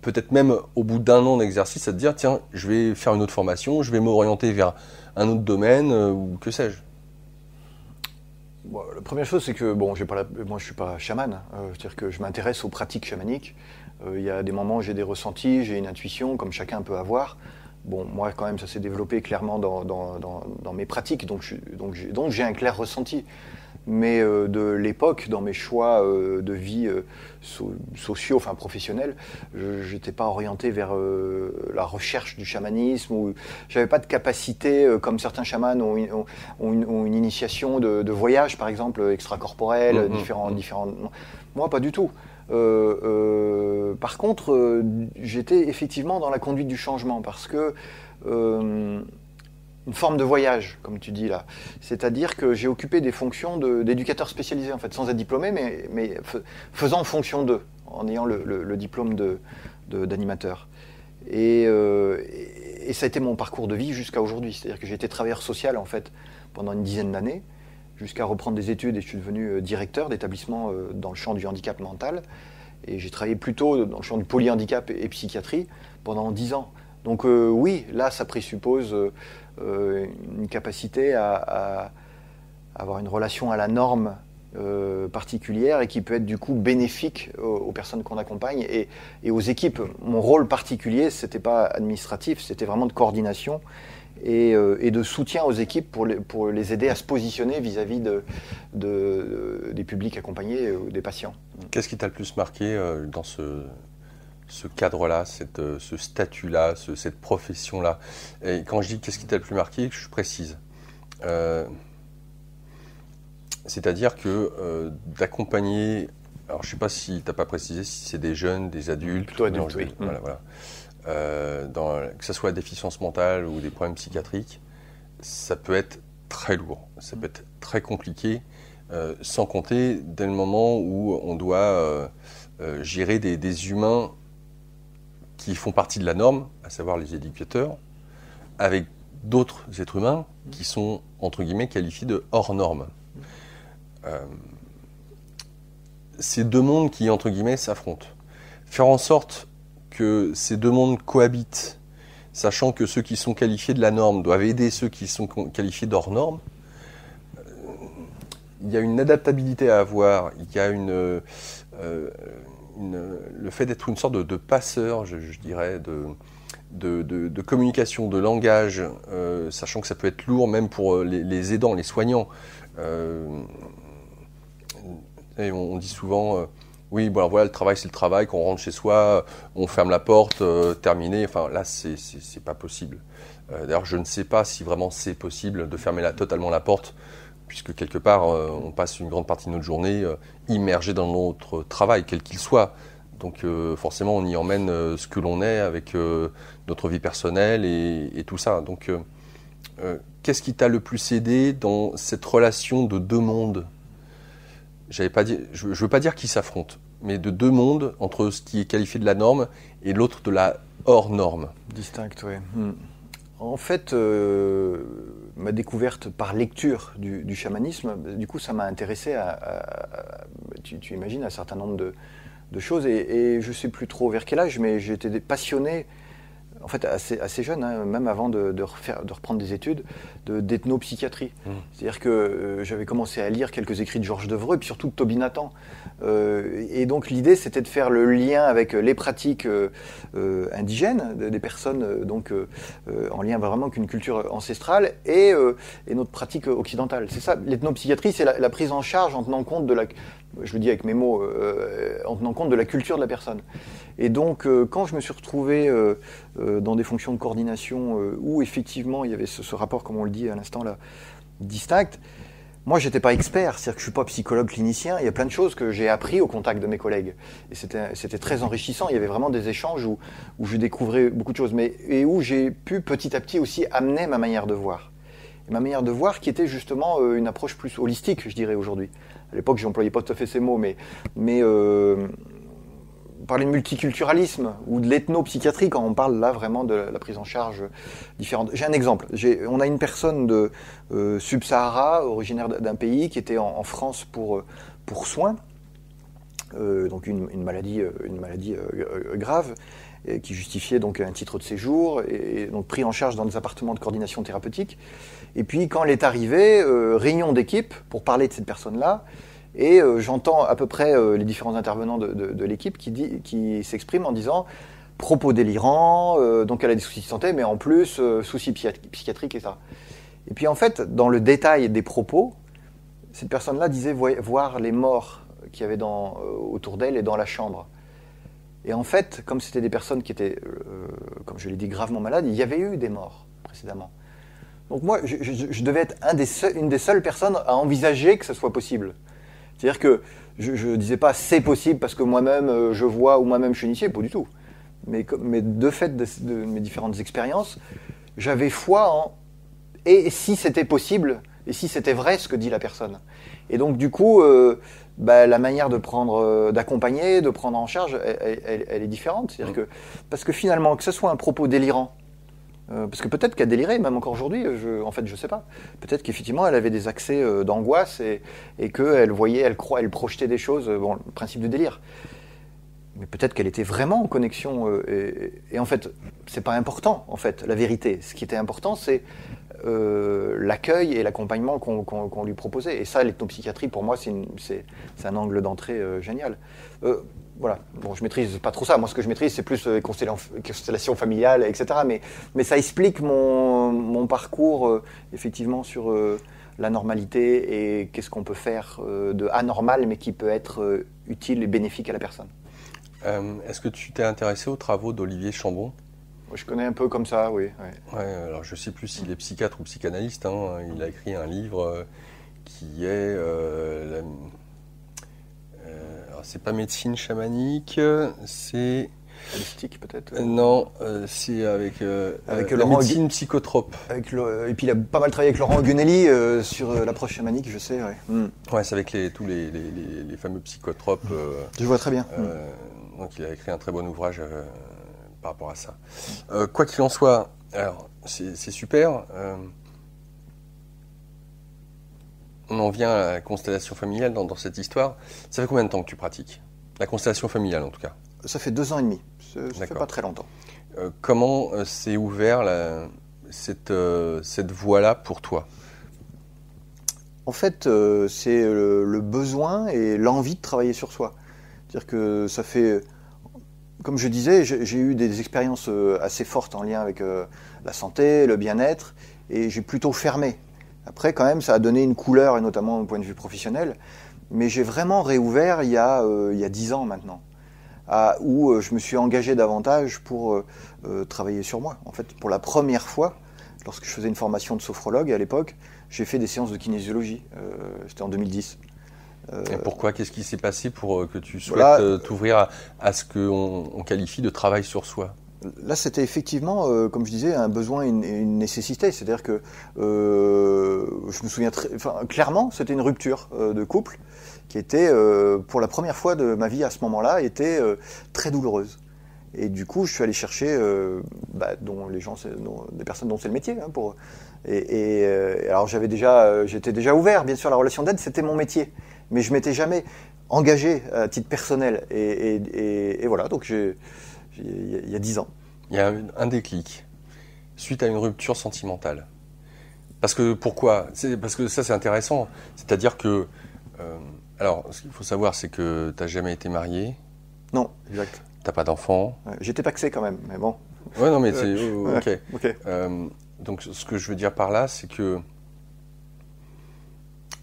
peut-être même au bout d'1 an d'exercice, à te dire, tiens, je vais faire une autre formation, je vais m'orienter vers un autre domaine, ou que sais-je. Bon, la première chose, c'est que moi, je ne suis pas chaman. C'est-à-dire que je m'intéresse aux pratiques chamaniques. Il y a des moments où j'ai des ressentis, j'ai une intuition, comme chacun peut avoir. Bon, moi, quand même, ça s'est développé clairement dans mes pratiques, donc j'ai un clair ressenti. Mais de l'époque, dans mes choix de vie sociaux, professionnels, je n'étais pas orienté vers la recherche du chamanisme, ou j'avais pas de capacité, comme certains chamans ont une initiation de voyage, par exemple, extracorporel, différents. Non. Moi, pas du tout. Par contre, j'étais effectivement dans la conduite du changement, parce que une forme de voyage, comme tu dis là. C'est-à-dire que j'ai occupé des fonctions d'éducateur spécialisé, en fait, sans être diplômé, mais faisant en fonction d'eux, en ayant le diplôme d'animateur. Et ça a été mon parcours de vie jusqu'à aujourd'hui. C'est-à-dire que j'ai été travailleur social, en fait, pendant une dizaine d'années, jusqu'à reprendre des études, et je suis devenu directeur d'établissement dans le champ du handicap mental. Et j'ai travaillé plutôt dans le champ du polyhandicap et psychiatrie pendant 10 ans. Donc oui, là, ça présuppose une capacité à avoir une relation à la norme particulière, et qui peut être du coup bénéfique aux personnes qu'on accompagne et aux équipes. Mon rôle particulier, c'était pas administratif, c'était vraiment de coordination et de soutien aux équipes pour les aider à se positionner vis-à-vis des publics accompagnés ou des patients. Qu'est-ce qui t'a le plus marqué dans ce cadre-là, ce statut-là, cette profession-là? Et quand je dis qu'est-ce qui t'a le plus marqué, je précise. C'est-à-dire que d'accompagner, alors je ne sais pas si tu n'as pas précisé si c'est des jeunes, des adultes. Plutôt adultes, oui. Voilà, voilà. Que ce soit la déficience mentale ou des problèmes psychiatriques, ça peut être très lourd, ça peut être très compliqué, sans compter dès le moment où on doit gérer des humains qui font partie de la norme, à savoir les éducateurs, avec d'autres êtres humains qui sont, entre guillemets, qualifiés de hors normes. Ces deux mondes qui, entre guillemets, s'affrontent. Faire en sorte que ces deux mondes cohabitent, sachant que ceux qui sont qualifiés de la norme doivent aider ceux qui sont qualifiés d'hors normes, il y a une adaptabilité à avoir, il y a le fait d'être une sorte de passeur, je dirais, de communication, de langage, sachant que ça peut être lourd même pour les aidants, les soignants. Et on dit souvent, oui, bon, alors voilà, le travail c'est le travail, quand on rentre chez soi, on ferme la porte, terminé. Enfin là, c'est pas possible. D'ailleurs, je ne sais pas si vraiment c'est possible de fermer totalement la porte, puisque quelque part, on passe une grande partie de notre journée immergé dans notre travail, quel qu'il soit. Donc forcément, on y emmène ce que l'on est avec notre vie personnelle et tout ça. Donc, qu'est-ce qui t'a le plus aidé dans cette relation de deux mondes ? Je ne veux pas dire qu'ils s'affrontent, mais de deux mondes, entre ce qui est qualifié de la norme et l'autre de la hors norme. Distinct, oui. En fait, ma découverte par lecture du chamanisme, du coup, ça m'a intéressé tu imagines, un certain nombre de choses. Et je ne sais plus trop vers quel âge, mais j'étais passionné, en fait, assez jeune, hein, même avant de reprendre des études, d'ethnopsychiatrie. C'est-à-dire que j'avais commencé à lire quelques écrits de Georges Devreux, et puis surtout de Toby Nathan. Et donc l'idée, c'était de faire le lien avec les pratiques indigènes, des personnes en lien vraiment avec une culture ancestrale, et notre pratique occidentale. C'est ça, l'ethnopsychiatrie, c'est la prise en charge en tenant compte je le dis avec mes mots, en tenant compte de la culture de la personne. Et donc, quand je me suis retrouvé dans des fonctions de coordination où effectivement il y avait ce rapport, comme on le dit à l'instant là, distinct, moi j'étais pas expert, c'est-à-dire que je suis pas psychologue clinicien, il y a plein de choses que j'ai appris au contact de mes collègues. Et c'était très enrichissant, il y avait vraiment des échanges où je découvrais beaucoup de choses, et où j'ai pu petit à petit aussi amener ma manière de voir. Et ma manière de voir qui était justement une approche plus holistique, je dirais aujourd'hui. À l'époque, je n'employais pas tout à fait ces mots, mais parler de multiculturalisme ou de l'ethnopsychiatrie quand on parle là vraiment de la prise en charge différente. J'ai un exemple. On a une personne de Sub-Sahara, originaire d'un pays, qui était en France pour soins, donc une maladie grave, qui justifiait donc un titre de séjour et donc pris en charge dans des appartements de coordination thérapeutique. Et puis quand elle est arrivée, réunion d'équipe pour parler de cette personne-là, et j'entends à peu près les différents intervenants de l'équipe qui s'expriment en disant propos délirants, donc elle a des soucis de santé, mais en plus soucis psychiatriques et ça. Et puis en fait, dans le détail des propos, cette personne-là disait voir les morts qu'il y avait autour d'elle et dans la chambre. Et en fait, comme c'était des personnes qui étaient, comme je l'ai dit, gravement malades, il y avait eu des morts précédemment. Donc moi, je devais être une des seules personnes à envisager que ce soit possible. C'est-à-dire que je ne disais pas c'est possible parce que moi-même je vois ou moi-même je suis initié, pas du tout. Mais de fait de mes différentes expériences, j'avais foi en et si c'était possible, et si c'était vrai ce que dit la personne. Et donc du coup, la manière d'accompagner, de prendre en charge, elle est différente. C'est-à-dire parce que finalement, que ce soit un propos délirant, parce que peut-être qu'elle délirait, même encore aujourd'hui, en fait je sais pas. Peut-être qu'effectivement elle avait des accès d'angoisse et qu'elle voyait, elle projetait des choses, le principe du délire. Mais peut-être qu'elle était vraiment en connexion, et en fait c'est pas important, en fait, la vérité. Ce qui était important, c'est l'accueil et l'accompagnement qu'on lui proposait. Et ça, l'ethnopsychiatrie, pour moi, c'est un angle d'entrée génial. Voilà. Bon, je maîtrise pas trop ça. Moi, ce que je maîtrise, c'est plus constellation familiale, etc. Mais ça explique mon parcours, effectivement, sur la normalité et qu'est-ce qu'on peut faire de anormal, mais qui peut être utile et bénéfique à la personne. Est-ce que tu t'es intéressé aux travaux d'Olivier Chambon ? Je connais un peu comme ça, oui. Ouais, alors je ne sais plus s'il est psychiatre ou psychanalyste. Hein. Il a écrit un livre qui est... alors c'est pas médecine chamanique, c'est... Holistique peut-être Non, c'est avec la Laurent médecine psychotrope. Et puis il a pas mal travaillé avec Laurent Gunelli sur l'approche chamanique, je sais. Ouais, c'est avec tous les fameux psychotropes. Je vois très bien. Donc il a écrit un très bon ouvrage par rapport à ça. Quoi qu'il en soit, alors c'est super. On en vient à la constellation familiale dans cette histoire. Ça fait combien de temps que tu pratiques? La constellation familiale en tout cas. Ça fait 2 ans et demi. Ça fait pas très longtemps. Comment s'est ouvert cette voie-là pour toi? En fait, c'est le besoin et l'envie de travailler sur soi. C'est-à-dire que ça fait, comme je disais, j'ai eu des expériences assez fortes en lien avec la santé, le bien-être, et j'ai plutôt fermé. Après, quand même, ça a donné une couleur, et notamment au point de vue professionnel. Mais j'ai vraiment réouvert il y a 10 ans maintenant. Où je me suis engagé davantage pour travailler sur moi. En fait, pour la première fois, lorsque je faisais une formation de sophrologue à l'époque, j'ai fait des séances de kinésiologie. C'était en 2010. Et pourquoi? Qu'est-ce qui s'est passé pour que tu souhaites t'ouvrir à ce qu'on qualifie de travail sur soi? Là, c'était effectivement, comme je disais, un besoin et une nécessité. C'est-à-dire que je me souviens clairement, c'était une rupture de couple qui était, pour la première fois de ma vie à ce moment-là, était très douloureuse. Et du coup, je suis allé chercher des personnes dont c'est le métier. Alors j'étais déjà ouvert, bien sûr, la relation d'aide, c'était mon métier. Mais je m'étais jamais engagé à titre personnel. Et voilà, donc il y a 10 ans. Il y a un déclic suite à une rupture sentimentale. Pourquoi? Parce que ça, c'est intéressant. C'est-à-dire que... alors, ce qu'il faut savoir, c'est que tu n'as jamais été marié. Non, exact. Tu n'as pas d'enfant. J'étais paxé quand même, mais bon. Ouais, non, mais c'est... ok. Okay. Donc, ce que je veux dire par là, c'est que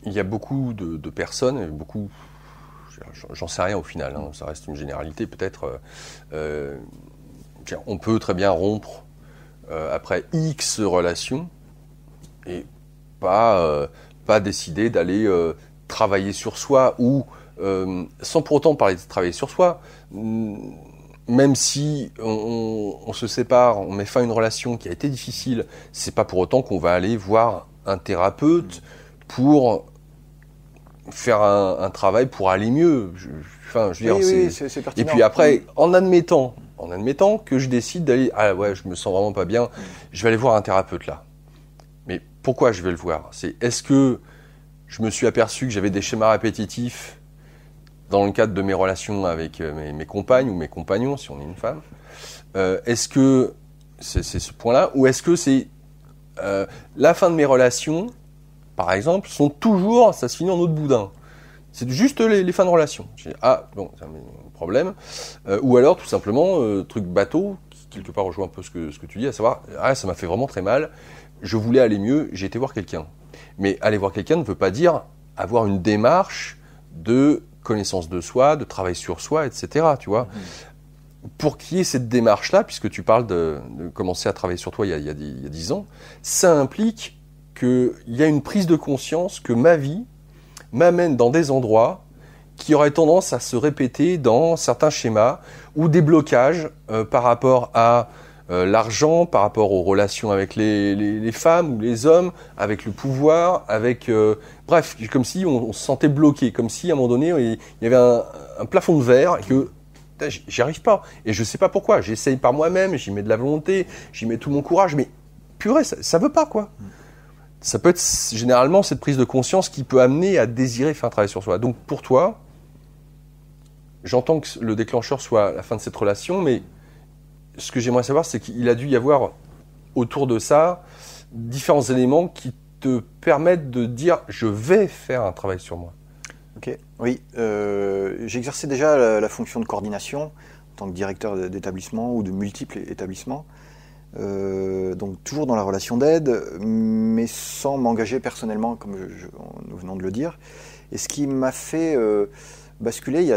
il y a beaucoup de personnes, j'en sais rien au final, hein, ça reste une généralité peut-être. On peut très bien rompre après X relations et pas décider d'aller travailler sur soi ou sans pour autant parler de travailler sur soi. Même si on se sépare, on met fin à une relation qui a été difficile, c'est pas pour autant qu'on va aller voir un thérapeute pour faire un travail pour aller mieux. Je veux dire, c'est pertinent. Et puis après, en admettant que je décide d'aller, ah ouais, je me sens vraiment pas bien, je vais aller voir un thérapeute là. Mais pourquoi je vais le voir? Est-ce que je me suis aperçu que j'avais des schémas répétitifs dans le cadre de mes relations avec mes compagnes ou mes compagnons, si on est une femme? Est-ce que c'est ce point-là? Ou est-ce que c'est la fin de mes relations, par exemple, ça se finit en eau de boudin? C'est juste les fins de relation. Ah, bon, c'est un problème. Ou alors, tout simplement, truc bateau, qui quelque part rejoint un peu ce que tu dis, à savoir, ça m'a fait vraiment très mal, je voulais aller mieux, j'ai été voir quelqu'un. Mais aller voir quelqu'un ne veut pas dire avoir une démarche de connaissance de soi, de travail sur soi, etc. Tu vois. Pour qu'il y ait cette démarche-là, puisque tu parles de commencer à travailler sur toi il y a 10 ans, ça implique qu'il y a une prise de conscience que ma vie m'amène dans des endroits qui auraient tendance à se répéter dans certains schémas ou des blocages par rapport à l'argent, par rapport aux relations avec les femmes ou les hommes, avec le pouvoir, bref, comme si on se sentait bloqué, comme si à un moment donné il y avait un plafond de verre et que j'y arrive pas. Et je sais pas pourquoi, j'essaye par moi-même, j'y mets de la volonté, j'y mets tout mon courage, mais purée, ça veut pas quoi. Ça peut être généralement cette prise de conscience qui peut amener à désirer faire un travail sur soi. Donc pour toi, j'entends que le déclencheur soit la fin de cette relation, mais ce que j'aimerais savoir, c'est qu'il a dû y avoir autour de ça différents éléments qui te permettent de dire « je vais faire un travail sur moi ». Ok, oui. J'exerçais déjà la fonction de coordination en tant que directeur d'établissement ou de multiples établissements. Donc toujours dans la relation d'aide, mais sans m'engager personnellement, comme nous venons de le dire. Et ce qui m'a fait basculé,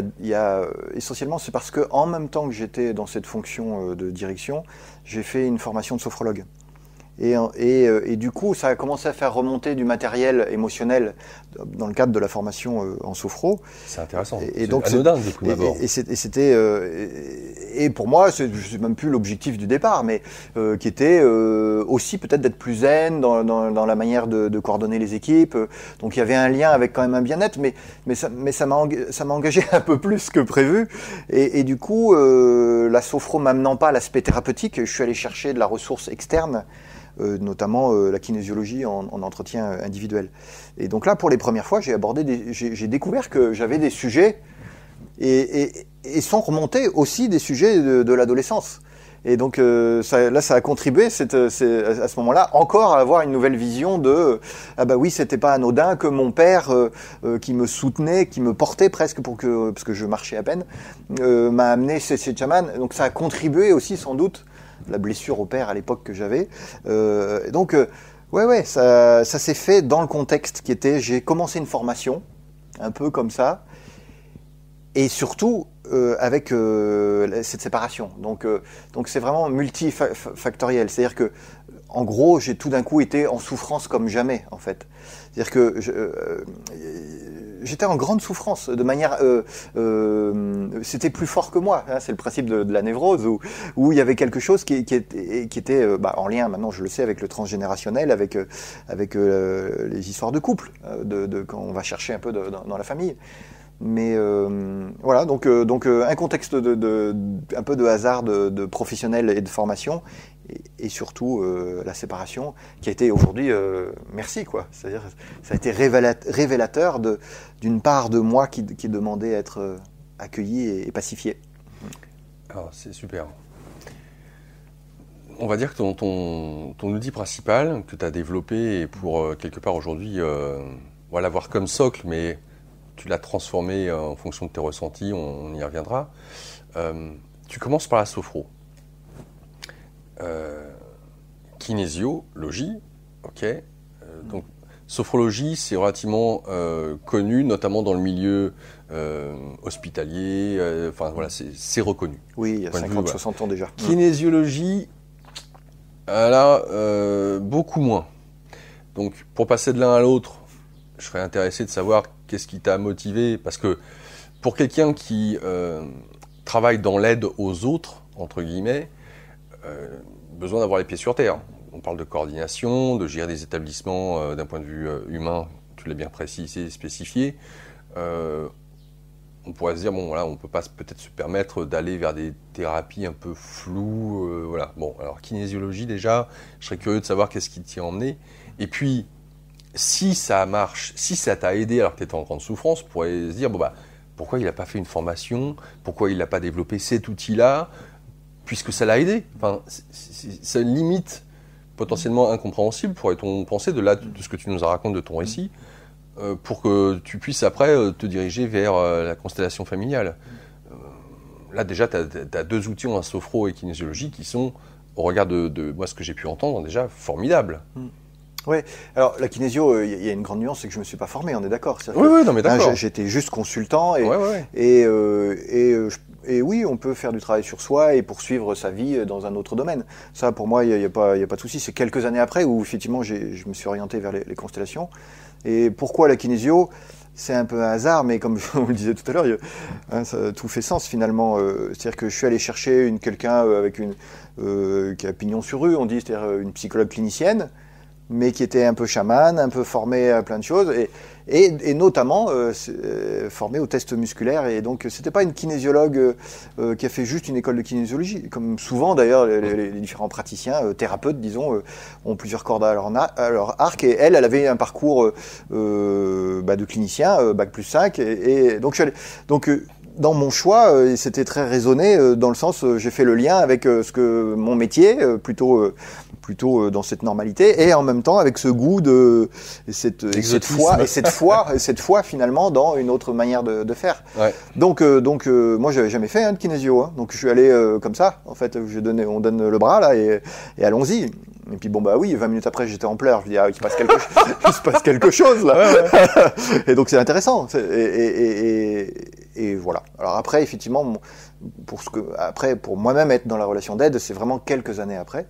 essentiellement, c'est parce que en même temps que j'étais dans cette fonction de direction, j'ai fait une formation de sophrologue. Et du coup, ça a commencé à faire remonter du matériel émotionnel dans le cadre de la formation en sophro. C'est intéressant. Et donc, c'est anodin, du coup, d'abord. Et pour moi, c'est même plus l'objectif du départ, mais qui était aussi peut-être d'être plus zen dans la manière de coordonner les équipes. Donc il y avait un lien avec quand même un bien-être, mais ça m'a engagé un peu plus que prévu. Et du coup, la sophro m'amenant pas à l'aspect thérapeutique, je suis allé chercher de la ressource externe. Notamment la kinésiologie en entretien individuel. Et donc là, pour les premières fois, j'ai découvert que j'avais des sujets et sont remontés aussi des sujets de l'adolescence. Et donc ça a contribué à ce moment-là encore à avoir une nouvelle vision de ah bah oui, c'était pas anodin que mon père qui me soutenait, qui me portait presque parce que je marchais à peine, m'a amené chez chaman. Donc ça a contribué aussi sans doute la blessure au père à l'époque que j'avais. Ça s'est fait dans le contexte qui était, j'ai commencé une formation, un peu comme ça, et surtout avec cette séparation. Donc c'est vraiment multifactoriel. C'est-à-dire que, en gros, j'ai tout d'un coup été en souffrance comme jamais, en fait. C'est-à-dire que j'étais en grande souffrance, de manière... c'était plus fort que moi, hein, c'est le principe de la névrose, où il y avait quelque chose qui était en lien, maintenant je le sais, avec le transgénérationnel, avec les histoires de couple, quand on va chercher un peu dans la famille. Mais voilà, donc un contexte un peu de hasard de professionnel et de formation, et surtout la séparation qui a été aujourd'hui merci quoi. C'est-à-dire ça a été révélateur d'une part de moi qui demandait à être accueilli et pacifié. Alors c'est super. On va dire que ton outil principal que tu as développé et pour quelque part aujourd'hui l'avoir comme socle, mais tu l'as transformé en fonction de tes ressentis, on y reviendra. Tu commences par la sophro. Kinésiologie, ok. Donc, sophrologie, c'est relativement connu, notamment dans le milieu hospitalier. C'est reconnu. Oui, il y a 50-60 ans déjà. Kinésiologie, là, beaucoup moins. Donc, pour passer de l'un à l'autre, je serais intéressé de savoir qu'est-ce qui t'a motivé, parce que pour quelqu'un qui travaille dans l'aide aux autres, entre guillemets, besoin d'avoir les pieds sur terre. On parle de coordination, de gérer des établissements d'un point de vue humain, tu l'as bien précisé, spécifié. On pourrait se dire, bon voilà, on ne peut pas peut-être se permettre d'aller vers des thérapies un peu floues. Voilà. Bon, alors kinésiologie déjà, je serais curieux de savoir qu'est-ce qui t'y a emmené. Et puis, si ça marche, si ça t'a aidé alors que tu étais en grande souffrance, on pourrait se dire, pourquoi il n'a pas fait une formation, pourquoi il n'a pas développé cet outil-là, puisque ça l'a aidé. Enfin, c'est une limite potentiellement incompréhensible, pourrait-on penser, de ce que tu nous as raconté de ton récit, pour que tu puisses après te diriger vers la constellation familiale. Là déjà, tu as deux outils en sophro et kinésiologie qui sont, au regard de moi ce que j'ai pu entendre, déjà formidables. Oui, alors la kinésio, il y a une grande nuance, c'est que je ne me suis pas formé, on est d'accord. Oui, non mais d'accord. J'étais juste consultant et oui, on peut faire du travail sur soi et poursuivre sa vie dans un autre domaine. Ça, pour moi, il n'y a pas de souci. C'est quelques années après où effectivement je me suis orienté vers les constellations. Et pourquoi la kinésio ? C'est un peu un hasard, mais comme on le disait tout à l'heure, tout fait sens finalement. C'est-à-dire que je suis allé chercher quelqu'un avec qui a pignon sur rue, on dit, c'est-à-dire une psychologue clinicienne, mais qui était un peu chamane, un peu formé à plein de choses, et notamment formé aux tests musculaires. Et donc, c'était pas une kinésiologue qui a fait juste une école de kinésiologie. Comme souvent, d'ailleurs, les différents praticiens, thérapeutes, disons, ont plusieurs cordes à leur arc. Et elle avait un parcours de clinicien, bac plus 5. Et donc, dans mon choix, c'était très raisonné, dans le sens, j'ai fait le lien avec mon métier, plutôt dans cette normalité, et en même temps avec ce goût de cette foi finalement dans une autre manière de faire. Ouais. Donc moi j'avais jamais fait de kinésio, hein. Donc je suis allé comme ça, en fait, on donne le bras là et allons-y. Et puis 20 minutes après j'étais en pleurs, je dis il se passe quelque chose là. Ouais. Et donc c'est intéressant. Et voilà. Alors après, effectivement, pour moi-même être dans la relation d'aide, c'est vraiment quelques années après.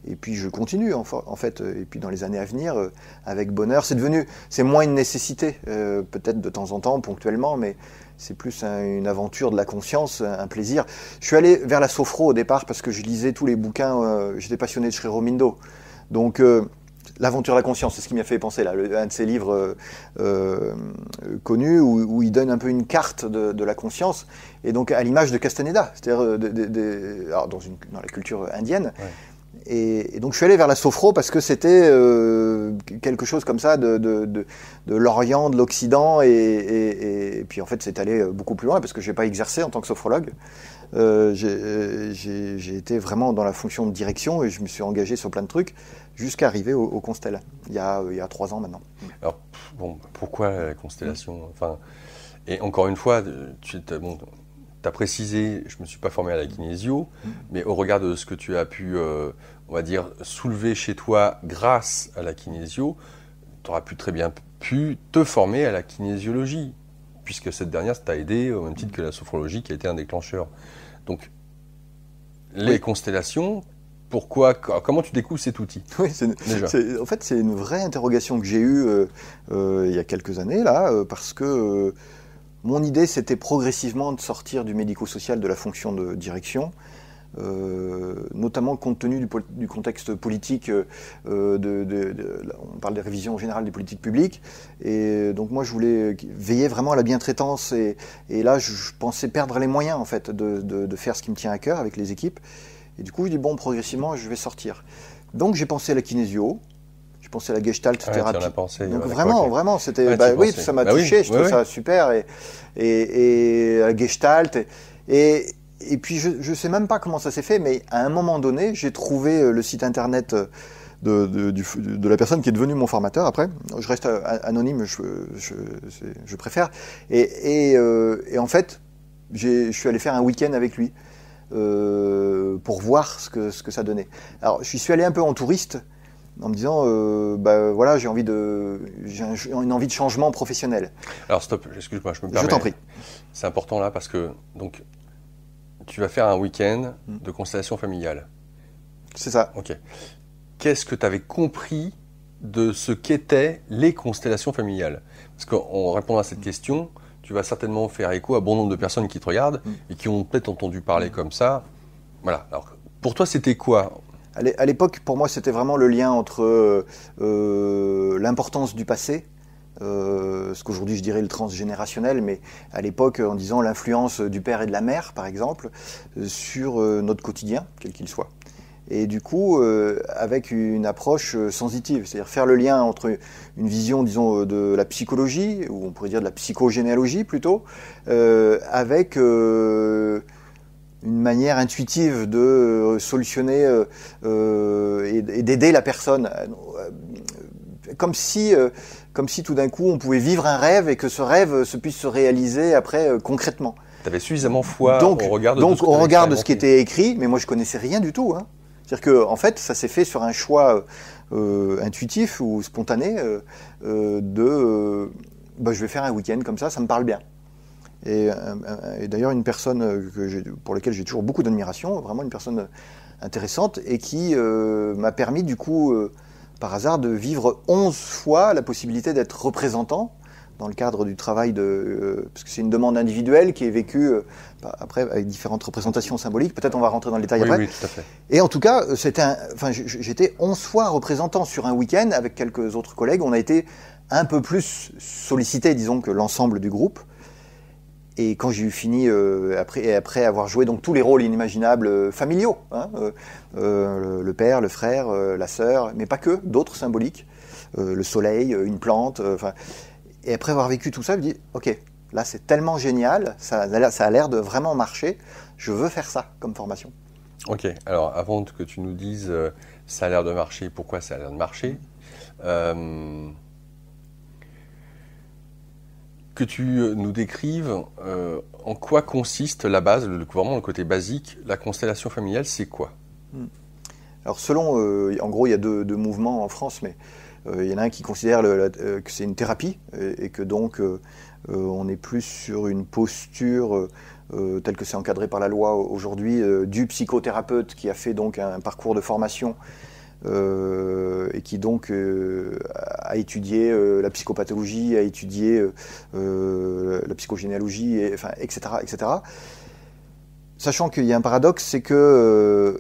Et puis je continue en fait, et puis dans les années à venir, avec bonheur. C'est moins une nécessité, peut-être de temps en temps, ponctuellement, mais c'est plus une aventure de la conscience, un plaisir. Je suis allé vers la sophro au départ parce que je lisais tous les bouquins, j'étais passionné de Sri Aurobindo. Donc l'aventure de la conscience, c'est ce qui m'a fait penser là, un de ses livres connus où il donne un peu une carte de la conscience, et donc à l'image de Castaneda, c'est-à-dire alors dans la culture indienne. Ouais. Et donc je suis allé vers la sophro parce que c'était quelque chose comme ça de l'Orient, de l'Occident, et puis en fait c'est allé beaucoup plus loin parce que je n'ai pas exercé en tant que sophrologue. J'ai été vraiment dans la fonction de direction et je me suis engagé sur plein de trucs jusqu'à arriver au Constel, il y a 3 ans maintenant. Alors pourquoi la constellation, et encore une fois, tu as précisé, je ne me suis pas formé à la kinésio, mais au regard de ce que tu as pu, on va dire, soulever chez toi grâce à la kinésio, tu auras très bien pu te former à la kinésiologie, puisque cette dernière t'a aidé au même titre que la sophrologie qui a été un déclencheur. Donc, les constellations, comment tu découvres cet outil? Oui, en fait, c'est une vraie interrogation que j'ai eue il y a quelques années, là, parce que mon idée, c'était progressivement de sortir du médico-social de la fonction de direction, notamment compte tenu du contexte politique, on parle des révisions générales des politiques publiques, et donc moi je voulais veiller vraiment à la bientraitance, et là je pensais perdre les moyens en fait de faire ce qui me tient à cœur avec les équipes, et du coup je dis progressivement je vais sortir. Donc j'ai pensé à la kinésio, j'ai pensé à la gestalt thérapie. Tu en as pensé, donc vraiment c'était, oui, ça m'a touché, je trouve ça super, et la gestalt, et puis je ne sais même pas comment ça s'est fait, mais à un moment donné, j'ai trouvé le site internet de la personne qui est devenue mon formateur après. Je reste anonyme, je préfère. Et en fait, je suis allé faire un week-end avec lui pour voir ce que ça donnait. Alors, je suis allé un peu en touriste en me disant, voilà, j'ai une envie de changement professionnel. Alors stop, excuse-moi, je me permets. Je t'en prie. C'est important là parce que donc tu vas faire un week-end de constellation familiale. C'est ça. Ok. Qu'est-ce que tu avais compris de ce qu'étaient les constellations familiales? Parce qu'en répondant à cette question, tu vas certainement faire écho à bon nombre de personnes qui te regardent et qui ont peut-être entendu parler comme ça. Voilà. Alors, pour toi, c'était quoi? À l'époque, pour moi, c'était vraiment le lien entre l'importance du passé, ce qu'aujourd'hui je dirais le transgénérationnel, mais à l'époque en disant l'influence du père et de la mère, par exemple, sur notre quotidien, quel qu'il soit. Et du coup, avec une approche sensitive, c'est-à-dire faire le lien entre une vision, disons, de la psychologie, ou on pourrait dire de la psychogénéalogie plutôt, avec une manière intuitive de solutionner et d'aider la personne, comme si tout d'un coup on pouvait vivre un rêve et que ce rêve puisse se réaliser après concrètement. Tu avais suffisamment foi au regard de ce qui était écrit, mais moi je connaissais rien du tout. C'est-à-dire que en fait, ça s'est fait sur un choix intuitif ou spontané je vais faire un week-end comme ça me parle bien. Et d'ailleurs une personne pour laquelle j'ai toujours beaucoup d'admiration, vraiment une personne intéressante, et qui m'a permis du coup par hasard de vivre 11 fois la possibilité d'être représentant dans le cadre du travail parce que c'est une demande individuelle qui est vécue après avec différentes représentations symboliques. Peut-être on va rentrer dans le détail après. Oui, tout à fait. Et en tout cas, j'étais 11 fois représentant sur un week-end avec quelques autres collègues. On a été un peu plus sollicités, disons, que l'ensemble du groupe. Et quand j'ai eu fini, après avoir joué donc tous les rôles inimaginables familiaux, le père, le frère, la sœur, mais pas que, d'autres symboliques, le soleil, une plante, et après avoir vécu tout ça, je me dis, ok, là c'est tellement génial, ça a l'air de vraiment marcher, je veux faire ça comme formation. Ok, alors avant que tu nous dises ça a l'air de marcher, pourquoi ça a l'air de marcher, que tu nous décrives en quoi consiste la base, vraiment le côté basique, la constellation familiale, c'est quoi? Alors selon, en gros il y a deux mouvements en France, mais il y en a un qui considère que c'est une thérapie et que donc On est plus sur une posture telle que c'est encadré par la loi aujourd'hui, du psychothérapeute qui a fait donc un parcours de formation et qui donc a étudié la psychopathologie, a étudié la psychogénéalogie, etc., etc. Sachant qu'il y a un paradoxe, c'est que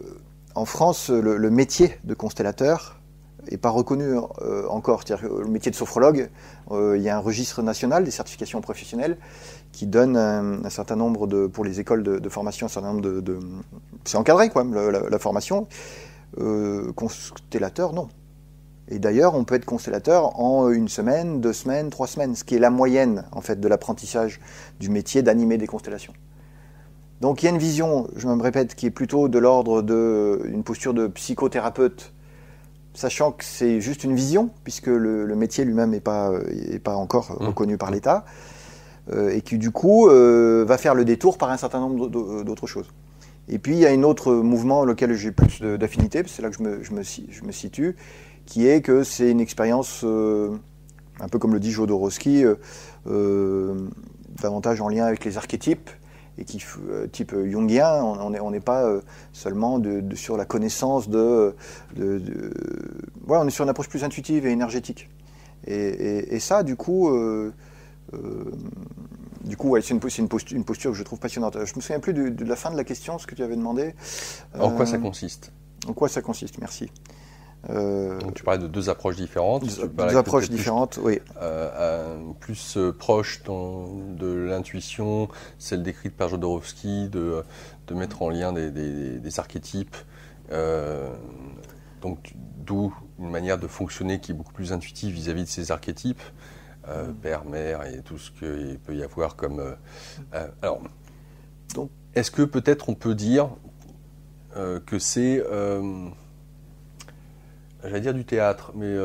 en France, le métier de constellateur n'est pas reconnu encore. C'est-à-dire que le métier de sophrologue, il y a un registre national des certifications professionnelles qui donne un certain nombre pour les écoles de formation, un certain nombre c'est encadré quand même la formation. Constellateur, non. Et d'ailleurs, on peut être constellateur en 1 semaine, 2 semaines, 3 semaines, ce qui est la moyenne en fait de l'apprentissage du métier d'animer des constellations. Donc il y a une vision, je me répète, qui est plutôt de l'ordre d'une posture de psychothérapeute, sachant que c'est juste une vision, puisque le métier lui-même n'est pas encore reconnu par l'État, et qui du coup va faire le détour par un certain nombre d'autres choses. Et puis il y a un autre mouvement auquel j'ai plus d'affinité, c'est là que je me situe, qui est que c'est une expérience, un peu comme le dit Jodorowsky, davantage en lien avec les archétypes, et qui type jungien, on n'est pas seulement sur la connaissance voilà, on est sur une approche plus intuitive et énergétique. Et ça, du coup, ouais, c'est une posture que je trouve passionnante. Je me souviens plus de la fin de la question, ce que tu avais demandé. En quoi ça consiste ? En quoi ça consiste, merci. Donc tu parlais de 2 approches différentes. Deux approches différentes, oui. Plus proche de l'intuition, celle décrite par Jodorowsky, de mettre en lien des archétypes. Donc d'où une manière de fonctionner qui est beaucoup plus intuitive vis-à-vis de ces archétypes. Père, mère et tout ce qu'il peut y avoir comme... alors, donc, est-ce que peut-être on peut dire que c'est... j'allais dire du théâtre, mais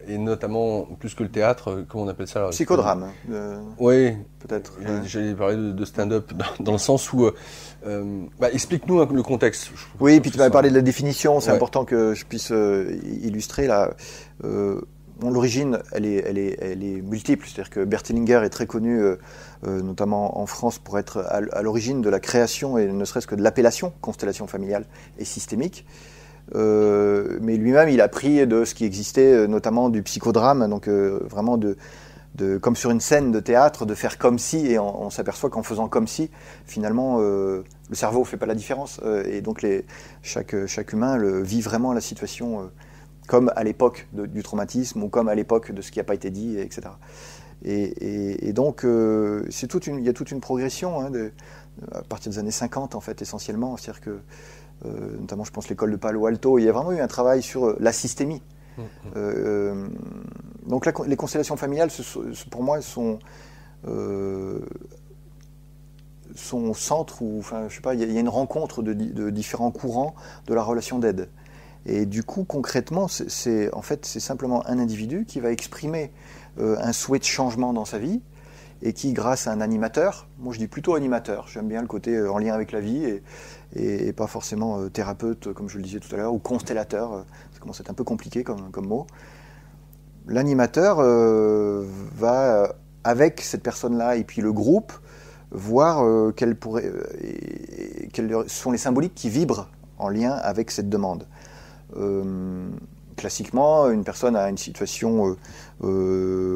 et notamment, plus que le théâtre, comment on appelle ça alors, psychodrame. Oui, peut-être. J'allais parler de stand-up dans le sens où... explique-nous le contexte. Oui, puis tu m'avais parlé de la définition, c'est important que je puisse illustrer là. L'origine, elle est multiple, c'est-à-dire que Bert Hellinger est très connu, notamment en France, pour être à l'origine de la création et ne serait-ce que de l'appellation constellation familiale et systémique. Mais lui-même, il a pris de ce qui existait, notamment du psychodrame, donc vraiment comme sur une scène de théâtre, de faire comme si, et on s'aperçoit qu'en faisant comme si, finalement, le cerveau ne fait pas la différence, et donc chaque humain vit vraiment la situation comme à l'époque du traumatisme, ou comme à l'époque de ce qui n'a pas été dit, etc. Et donc, il y a toute une progression, à partir des années 50, en fait, essentiellement, c'est-à-dire que notamment je pense l'école de Palo Alto, il y a vraiment eu un travail sur la systémie. Donc les constellations familiales, pour moi, sont au centre, je sais pas, il y a une rencontre de différents courants de la relation d'aide. Et du coup, concrètement, c'est simplement un individu qui va exprimer un souhait de changement dans sa vie, et qui, grâce à un animateur, moi je dis plutôt animateur, j'aime bien le côté en lien avec la vie, et pas forcément thérapeute, comme je le disais tout à l'heure, ou constellateur, ça commence à être un peu compliqué comme mot. L'animateur va, avec cette personne-là et puis le groupe, voir quels sont les symboliques qui vibrent en lien avec cette demande. Classiquement, une personne a une situation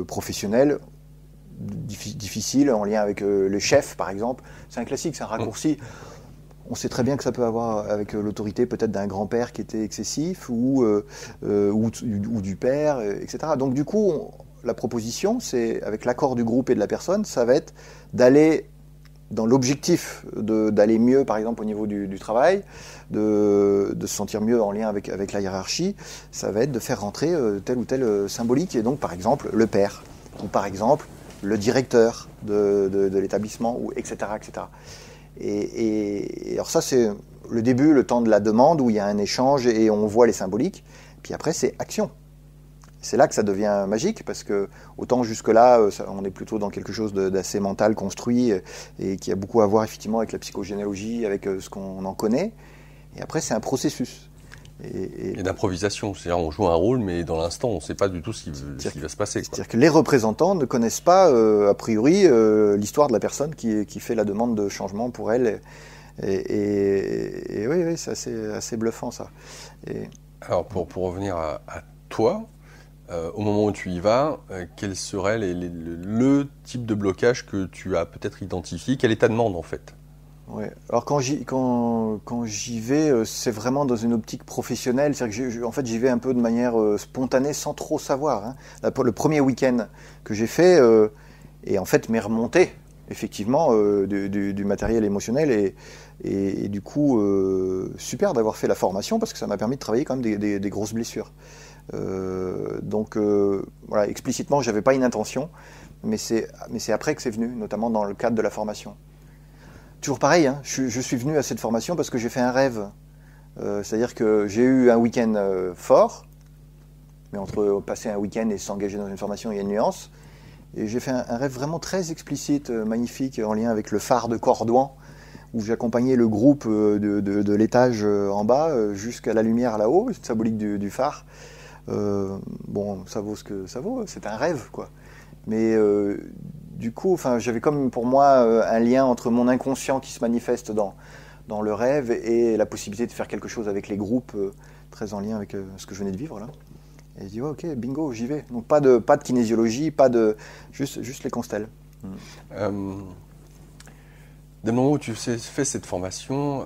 professionnelle difficile en lien avec le chef, par exemple. C'est un classique, c'est un raccourci. On sait très bien que ça peut avoir avec l'autorité peut-être d'un grand-père qui était excessif ou du père, etc. Donc du coup, la proposition, c'est avec l'accord du groupe et de la personne, ça va être d'aller dans l'objectif d'aller mieux, par exemple, au niveau du travail, de se sentir mieux en lien avec la hiérarchie, ça va être de faire rentrer tel ou tel symbolique, et donc, par exemple, le père, ou par exemple, le directeur de l'établissement, etc., etc. Et alors ça, c'est le début, le temps de la demande, où il y a un échange et on voit les symboliques, puis après, c'est action. C'est là que ça devient magique, parce que autant jusque-là, on est plutôt dans quelque chose d'assez mental, construit, et qui a beaucoup à voir effectivement avec la psychogénéalogie, avec ce qu'on en connaît. Et après, c'est un processus. Et d'improvisation, c'est-à-dire on joue un rôle, mais dans l'instant, on ne sait pas du tout ce qui va se passer. C'est-à-dire que les représentants ne connaissent pas, a priori, l'histoire de la personne qui fait la demande de changement pour elle. Et oui, c'est assez bluffant, ça. Alors, pour revenir à toi, au moment où tu y vas, quel serait le type de blocage que tu as peut-être identifié? Quelle est ta demande, en fait? Ouais. Alors quand j'y vais, c'est vraiment dans une optique professionnelle. C'est-à-dire que en fait, j'y vais un peu de manière spontanée, sans trop savoir. Hein. Là, pour le premier week-end que j'ai fait, et en fait, m'est remonté effectivement du matériel émotionnel et du coup, super d'avoir fait la formation parce que ça m'a permis de travailler quand même des grosses blessures. Donc voilà, explicitement, j'avais pas une intention, mais c'est après que c'est venu, notamment dans le cadre de la formation. Toujours pareil, hein, je suis venu à cette formation parce que j'ai fait un rêve. C'est-à-dire que j'ai eu un week-end fort, mais entre passer un week-end et s'engager dans une formation, il y a une nuance. Et j'ai fait un rêve vraiment très explicite, magnifique, en lien avec le phare de Cordouan, où j'accompagnais le groupe de l'étage en bas jusqu'à la lumière là-haut, symbolique du phare. Bon, ça vaut ce que ça vaut, c'est un rêve, quoi. Mais du coup, j'avais comme pour moi un lien entre mon inconscient qui se manifeste dans le rêve et la possibilité de faire quelque chose avec les groupes, très en lien avec ce que je venais de vivre là. Et je dis, ouais, ok, bingo, j'y vais. Donc pas de kinésiologie, juste les constelles. Dès le moment où tu fais cette formation,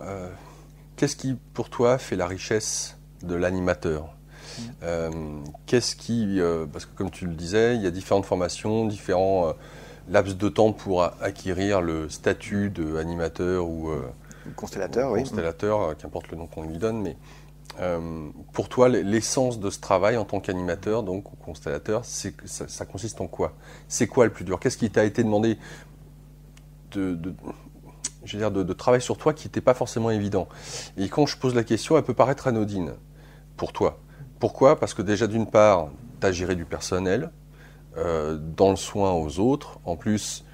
qu'est-ce qui, pour toi, fait la richesse de l'animateur? Qu'est-ce qui, parce que comme tu le disais, il y a différentes formations, différents laps de temps pour acquérir le statut d'animateur ou constellateur, oui. Constellateur, qu'importe le nom qu'on lui donne, mais pour toi, l'essence de ce travail en tant qu'animateur, donc ou constellateur, ça consiste en quoi? C'est quoi le plus dur? Qu'est-ce qui t'a été demandé de travail sur toi qui n'était pas forcément évident? Et quand je pose la question, elle peut paraître anodine pour toi. Pourquoi? Parce que déjà, d'une part, tu as géré du personnel, dans le soin aux autres, en plus,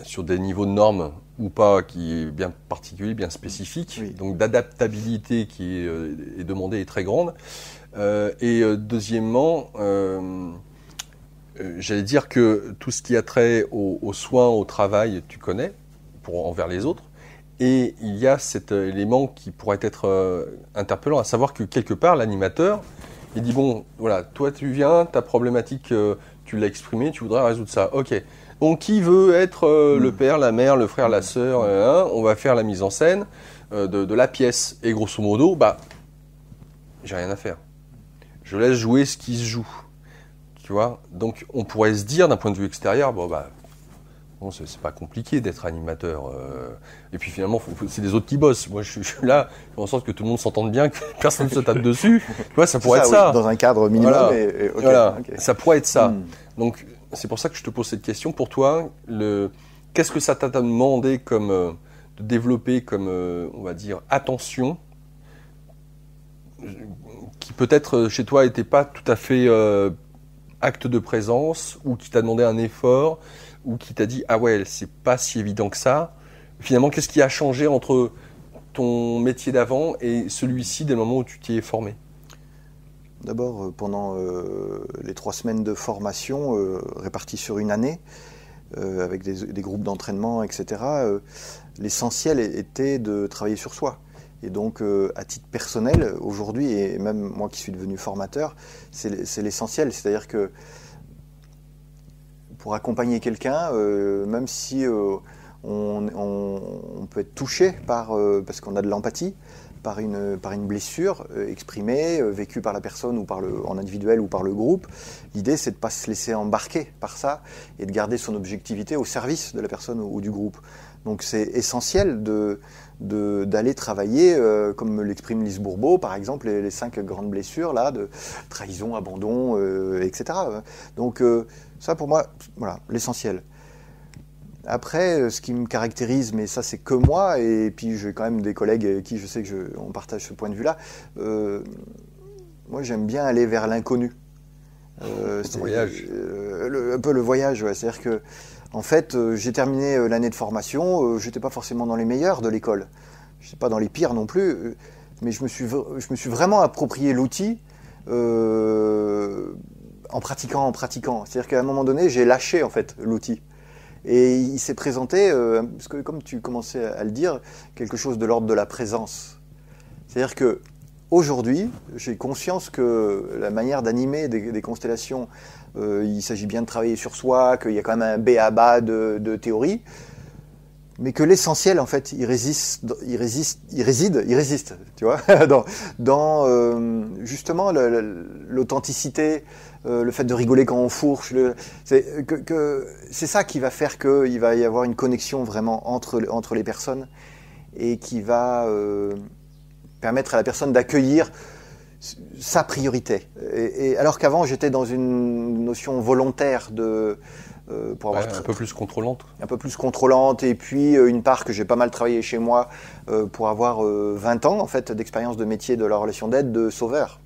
sur des niveaux de normes ou pas, qui est bien particulier, bien spécifique, oui. Donc d'adaptabilité qui est demandée est très grande. Et deuxièmement, j'allais dire que tout ce qui a trait aux soins, au travail, tu connais, envers les autres. Et il y a cet élément qui pourrait être interpellant, à savoir que quelque part, l'animateur, il dit, bon, voilà, toi tu viens, ta problématique, tu l'as exprimée, tu voudrais résoudre ça. Ok. Donc qui veut être le père, la mère, le frère, la sœur, on va faire la mise en scène de la pièce. Et grosso modo, j'ai rien à faire. Je laisse jouer ce qui se joue. Tu vois? Donc on pourrait se dire, d'un point de vue extérieur, bon, c'est pas compliqué d'être animateur. Et puis finalement, c'est les autres qui bossent. Moi, je suis là, je fais en sorte que tout le monde s'entende bien, que personne ne se tape dessus. Tu vois, ça pourrait être ça. Oui, dans un cadre minimum. Voilà. Voilà. Ça pourrait être ça. Donc, c'est pour ça que je te pose cette question. Pour toi, qu'est-ce que ça t'a demandé de développer comme, on va dire, attention, qui peut-être chez toi n'était pas tout à fait acte de présence, ou qui t'a demandé un effort, ou qui t'a dit « Ah ouais, c'est pas si évident que ça ». Finalement, qu'est-ce qui a changé entre ton métier d'avant et celui-ci dès le moment où tu t'y es formé? D'abord, pendant les 3 semaines de formation réparties sur une année, avec des groupes d'entraînement, etc., l'essentiel était de travailler sur soi. Et donc, à titre personnel, aujourd'hui, et même moi qui suis devenu formateur, c'est l'essentiel. C'est-à-dire que pour accompagner quelqu'un, même si on peut être touché parce qu'on a de l'empathie, par une blessure exprimée, vécue par la personne ou en individuel ou par le groupe, l'idée c'est de ne pas se laisser embarquer par ça et de garder son objectivité au service de la personne ou du groupe. Donc c'est essentiel d'aller travailler, comme l'exprime Lise Bourbeau, par exemple, les 5 grandes blessures là, de trahison, abandon, etc. Donc ça pour moi, voilà, l'essentiel. Après, ce qui me caractérise, mais ça c'est que moi, et puis j'ai quand même des collègues avec qui je sais qu'on partage ce point de vue-là, moi j'aime bien aller vers l'inconnu. Le voyage. Un peu le voyage, ouais. C'est-à-dire que, en fait, j'ai terminé l'année de formation, j'étais pas forcément dans les meilleurs de l'école, je n'étais pas dans les pires non plus, mais je me suis vraiment approprié l'outil en pratiquant. C'est-à-dire qu'à un moment donné, j'ai lâché en fait l'outil. Et il s'est présenté, parce que comme tu commençais à le dire, quelque chose de l'ordre de la présence. C'est-à-dire que aujourd'hui, j'ai conscience que la manière d'animer des constellations, il s'agit bien de travailler sur soi, qu'il y a quand même un b.a.-ba de théorie, mais que l'essentiel, en fait, il réside, tu vois, dans justement l'authenticité, le fait de rigoler quand on fourche. C'est ça qui va faire qu'il va y avoir une connexion vraiment entre les personnes et qui va permettre à la personne d'accueillir sa priorité. Et alors qu'avant, j'étais dans une notion volontaire pour avoir un peu plus contrôlante. Un peu plus contrôlante, et puis une part que j'ai pas mal travaillé chez moi pour avoir 20 ans en fait, d'expérience de métier de la relation d'aide, de sauveur.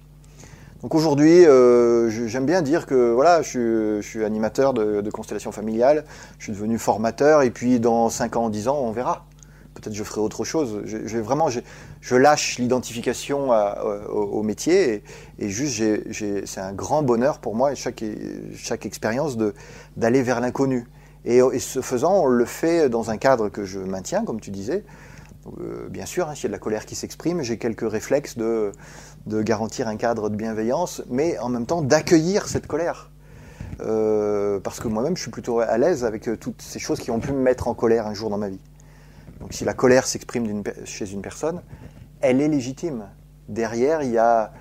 Donc aujourd'hui, j'aime bien dire que voilà, je suis animateur de constellation familiale, je suis devenu formateur, et puis dans 5 ans, 10 ans, on verra. Peut-être je ferai autre chose. Je lâche l'identification au métier, et juste, c'est un grand bonheur pour moi, chaque expérience, d'aller vers l'inconnu. Et ce faisant, on le fait dans un cadre que je maintiens, comme tu disais. Bien sûr, s'il y a de la colère qui s'exprime, j'ai quelques réflexes de garantir un cadre de bienveillance, mais en même temps d'accueillir cette colère. Parce que moi-même, je suis plutôt à l'aise avec toutes ces choses qui ont pu me mettre en colère un jour dans ma vie. Donc si la colère s'exprime chez une personne, elle est légitime. Derrière, il y a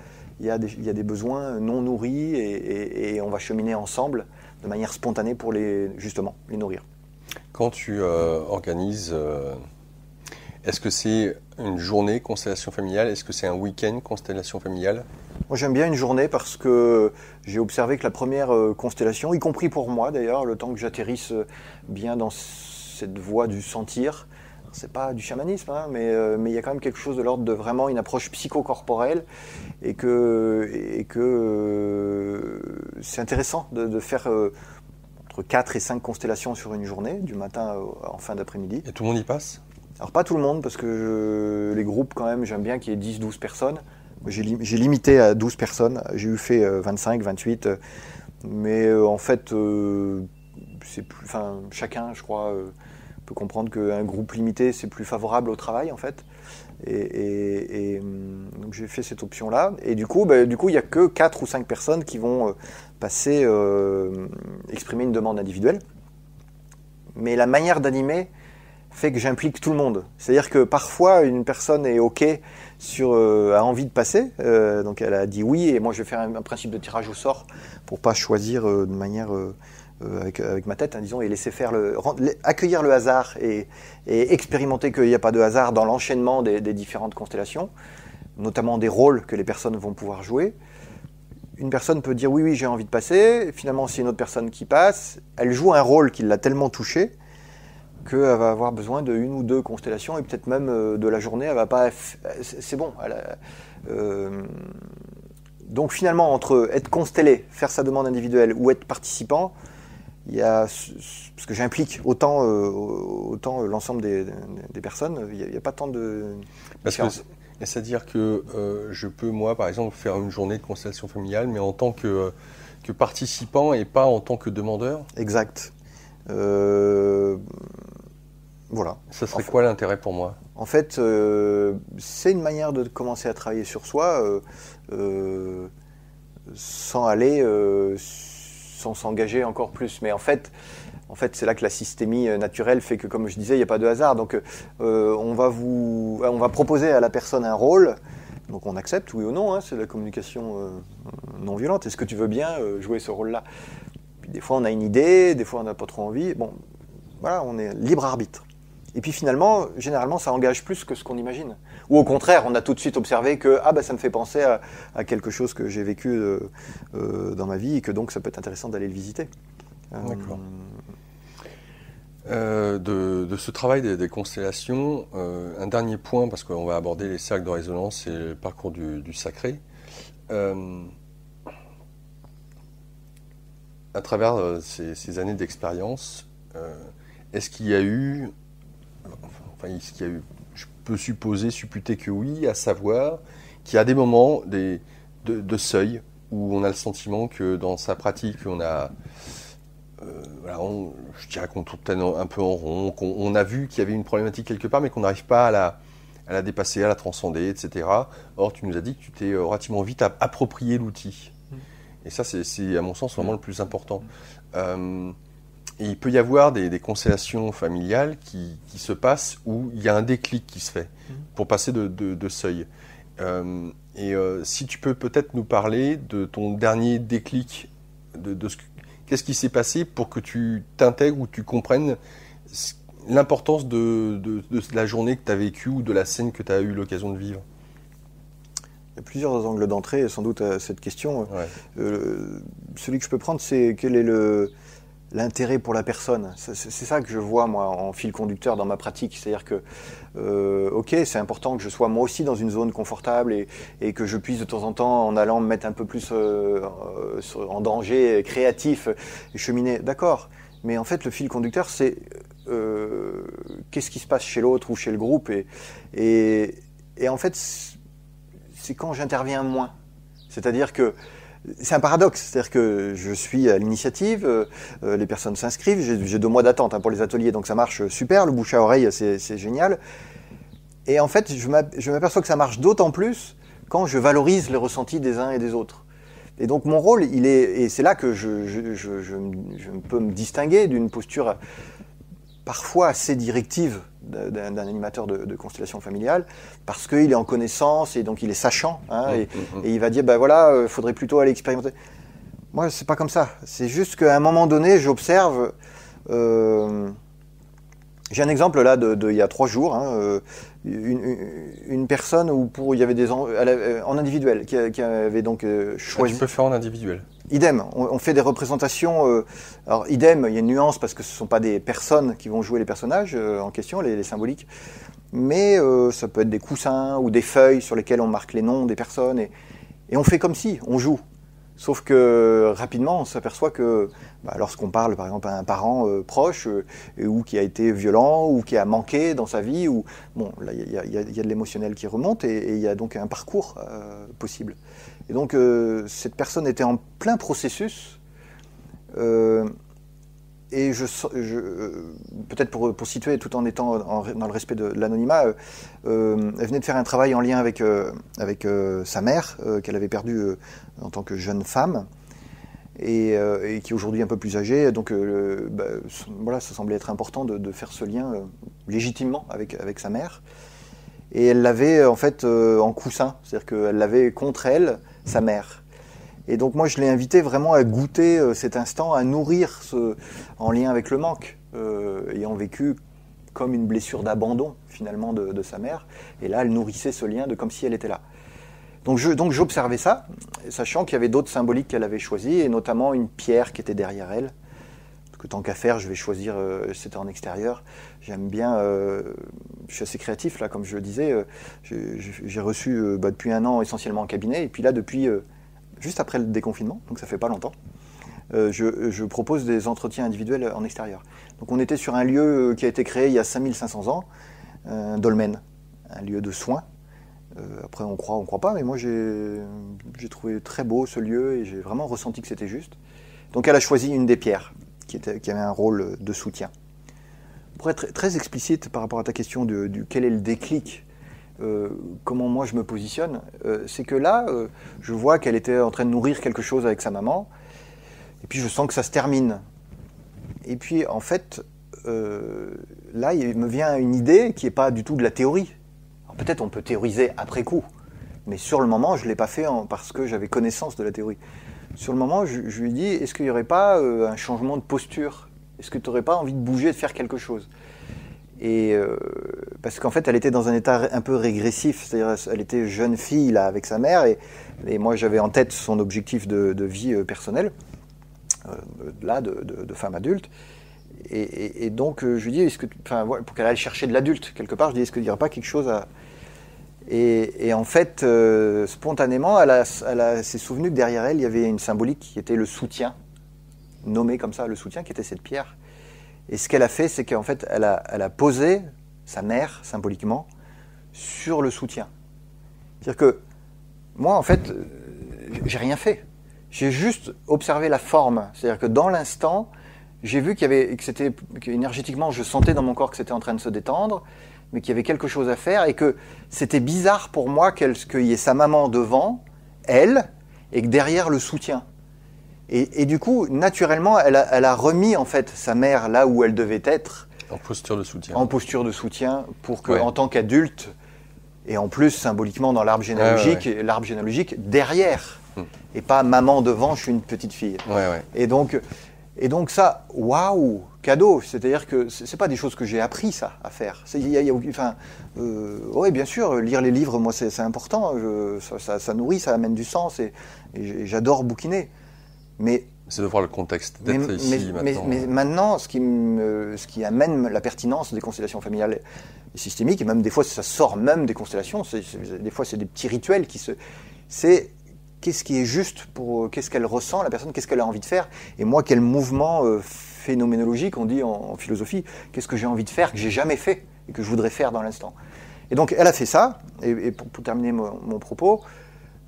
des besoins non nourris, et on va cheminer ensemble de manière spontanée pour justement les nourrir. Quand tu organises, est-ce que c'est une journée constellation familiale? Est-ce que c'est un week-end constellation familiale? Moi, j'aime bien une journée parce que j'ai observé que la première constellation, y compris pour moi d'ailleurs, le temps que j'atterrisse bien dans cette voie du sentir, c'est pas du chamanisme, hein, mais il y a quand même quelque chose de l'ordre de vraiment une approche psychocorporelle, et que c'est intéressant de faire entre 4 et 5 constellations sur une journée, du matin en fin d'après-midi. Et tout le monde y passe? Alors pas tout le monde, parce que les groupes quand même, j'aime bien qu'il y ait 10-12 personnes. J'ai limité à 12 personnes, j'ai eu fait 25, 28, mais en fait, chacun, je crois, peut comprendre qu'un groupe limité, c'est plus favorable au travail, en fait. Donc j'ai fait cette option-là. Et du coup, il n'y a que 4 ou 5 personnes qui vont passer, exprimer une demande individuelle. Mais la manière d'animer fait que j'implique tout le monde. C'est-à-dire que parfois, une personne est OK, a envie de passer, donc elle a dit oui, et moi je vais faire un principe de tirage au sort pour pas choisir de manière avec ma tête, hein, disons, et laisser faire accueillir le hasard, et expérimenter qu'il n'y a pas de hasard dans l'enchaînement des différentes constellations, notamment des rôles que les personnes vont pouvoir jouer. Une personne peut dire oui, j'ai envie de passer, et finalement c'est une autre personne qui passe, elle joue un rôle qui l'a tellement touchée qu'elle va avoir besoin de 1 ou 2 constellations, et peut-être même de la journée, elle va pas. C'est bon. Donc finalement, entre être constellé, faire sa demande individuelle, ou être participant, il y a, parce que j'implique autant l'ensemble des personnes, il n'y a pas tant de différence. C'est-à-dire que je peux, moi, par exemple, faire une journée de constellation familiale, mais en tant que participant et pas en tant que demandeur? Exact. Voilà. Ça serait quoi l'intérêt pour moi? En fait, c'est une manière de commencer à travailler sur soi sans s'engager encore plus. Mais en fait, c'est là que la systémie naturelle fait que, comme je disais, il n'y a pas de hasard. Donc, on va proposer à la personne un rôle. Donc, on accepte, oui ou non. Hein, c'est la communication non violente. Est-ce que tu veux bien jouer ce rôle-là? Puis des fois, on a une idée, des fois, on n'a pas trop envie. Bon, voilà, on est libre arbitre. Et puis finalement, généralement, ça engage plus que ce qu'on imagine. Ou au contraire, on a tout de suite observé que ça me fait penser à quelque chose que j'ai vécu dans ma vie, et que donc ça peut être intéressant d'aller le visiter. D'accord. De ce travail des constellations, un dernier point, parce qu'on va aborder les cercles de résonance et le parcours du sacré. À travers ces années d'expérience, est-ce qu'il y a eu, je peut supposer, supputer que oui, à savoir qu'il y a des moments de seuil où on a le sentiment que dans sa pratique, on a, voilà, je dirais qu'on tourne un peu en rond, qu'on a vu qu'il y avait une problématique quelque part, mais qu'on n'arrive pas à la dépasser, à la transcender, etc. Or, tu nous as dit que tu t'es relativement vite approprié l'outil. Et ça, c'est à mon sens vraiment le plus important. Et il peut y avoir des constellations familiales qui se passent où il y a un déclic qui se fait pour passer de seuil. Si tu peux peut-être nous parler de ton dernier déclic, qu'est-ce qui s'est passé pour que tu t'intègres ou tu comprennes l'importance de la journée que tu as vécue ou de la scène que tu as eu l'occasion de vivre? Il y a plusieurs angles d'entrée sans doute à cette question. Ouais. Celui que je peux prendre, c'est quel est l'intérêt pour la personne. C'est ça que je vois, moi, en fil conducteur dans ma pratique. C'est-à-dire que, ok, c'est important que je sois moi aussi dans une zone confortable et que je puisse de temps en temps, en allant me mettre un peu plus en danger, créatif, et cheminer. D'accord. Mais en fait, le fil conducteur, c'est qu'est-ce qui se passe chez l'autre ou chez le groupe. Et en fait, c'est quand j'interviens moins. C'est-à-dire que c'est un paradoxe, c'est-à-dire que je suis à l'initiative, les personnes s'inscrivent, j'ai 2 mois d'attente pour les ateliers, donc ça marche super, le bouche à oreille, c'est génial. Et en fait, je m'aperçois que ça marche d'autant plus quand je valorise les ressentis des uns et des autres. Et donc mon rôle, et c'est là que je peux me distinguer d'une posture parfois assez directive d'un animateur de constellation familiale, parce qu'il est en connaissance et donc il est sachant, et il va dire, ben voilà, faudrait plutôt aller expérimenter. Moi, c'est pas comme ça. C'est juste qu'à un moment donné, j'observe. J'ai un exemple là il y a 3 jours, une personne où il y avait en individuel qui avait donc choisi. Tu peux faire en individuel. Idem, on fait des représentations. Alors idem, il y a une nuance parce que ce ne sont pas des personnes qui vont jouer les personnages en question, les symboliques, mais ça peut être des coussins ou des feuilles sur lesquelles on marque les noms des personnes et on fait comme si on joue. Sauf que rapidement, on s'aperçoit que lorsqu'on parle par exemple à un parent proche ou qui a été violent ou qui a manqué dans sa vie, ou bon, là il y a de l'émotionnel qui remonte et il y a donc un parcours possible. Et donc cette personne était en plein processus et peut-être pour situer tout en étant dans le respect de l'anonymat, elle venait de faire un travail en lien avec sa mère qu'elle avait perdue en tant que jeune femme et qui est aujourd'hui un peu plus âgée. Donc voilà, ça semblait être important de faire ce lien légitimement avec sa mère. Et elle l'avait en fait en coussin, c'est-à-dire qu'elle l'avait contre elle, sa mère. Et donc moi je l'ai invité vraiment à goûter cet instant, à nourrir en lien avec le manque, ayant vécu comme une blessure d'abandon finalement de sa mère. Et là elle nourrissait ce lien comme si elle était là. Donc j'observais ça, sachant qu'il y avait d'autres symboliques qu'elle avait choisies, et notamment une pierre qui était derrière elle. Parce que tant qu'à faire, je vais choisir, c'était en extérieur. J'aime bien, je suis assez créatif là, comme je le disais. J'ai reçu depuis 1 an essentiellement en cabinet, et puis là depuis juste après le déconfinement, donc ça fait pas longtemps, je propose des entretiens individuels en extérieur. Donc on était sur un lieu qui a été créé il y a 5500 ans, un dolmen, un lieu de soins. Après on croit pas, mais moi j'ai trouvé très beau ce lieu et j'ai vraiment ressenti que c'était juste. Donc elle a choisi une des pierres qui avait un rôle de soutien. Pour être très explicite par rapport à ta question du quel est le déclic, comment moi je me positionne, c'est que là, je vois qu'elle était en train de nourrir quelque chose avec sa maman, et puis je sens que ça se termine. Et puis en fait, là, il me vient une idée qui n'est pas du tout de la théorie. Alors, peut-être on peut théoriser après coup, mais sur le moment, je ne l'ai pas fait parce que j'avais connaissance de la théorie. Sur le moment, je lui dis, est-ce qu'il n'y aurait pas un changement de posture? Est-ce que tu n'aurais pas envie de bouger, de faire quelque chose? Et parce qu'en fait, elle était dans un état un peu régressif, c'est-à-dire elle était jeune fille là avec sa mère, et moi j'avais en tête son objectif de vie personnelle, là de femme adulte, et donc je lui dis, pour qu'elle aille chercher de l'adulte quelque part, je dis, est-ce qu'il n'y aurait pas quelque chose à... Et en fait, spontanément, elle s'est souvenue que derrière elle, il y avait une symbolique qui était le soutien, nommé comme ça, le soutien, qui était cette pierre. Et ce qu'elle a fait, c'est qu'en fait, elle a posé sa mère, symboliquement, sur le soutien. C'est-à-dire que moi, en fait, j'ai rien fait. J'ai juste observé la forme. C'est-à-dire que dans l'instant, j'ai vu qu'énergétiquement, je sentais dans mon corps que c'était en train de se détendre, mais qu'il y avait quelque chose à faire et que c'était bizarre pour moi qu'il y ait sa maman devant, elle, et que derrière le soutien. Et du coup, naturellement, elle a remis en fait sa mère là où elle devait être. En posture de soutien. En posture de soutien pour que, en tant qu'adulte, et en plus symboliquement dans l'arbre généalogique, derrière. Et pas maman devant, je suis une petite fille. Et donc ça, waouh, cadeau. C'est-à-dire que c'est pas des choses que j'ai appris ça à faire. Oui, bien sûr, lire les livres, moi c'est important. Ça nourrit, ça amène du sens et j'adore bouquiner. Mais c'est de voir le contexte d'être ici maintenant. Mais maintenant, ce qui amène la pertinence des constellations familiales et systémiques, et même des fois ça sort même des constellations, des fois c'est des petits rituels c'est qu'est-ce qui est juste qu'est-ce qu'elle ressent, la personne, qu'est-ce qu'elle a envie de faire, et moi quel mouvement phénoménologique, on dit en philosophie, qu'est-ce que j'ai envie de faire, que j'ai jamais fait, et que je voudrais faire dans l'instant. Et donc elle a fait ça, et pour terminer mon propos,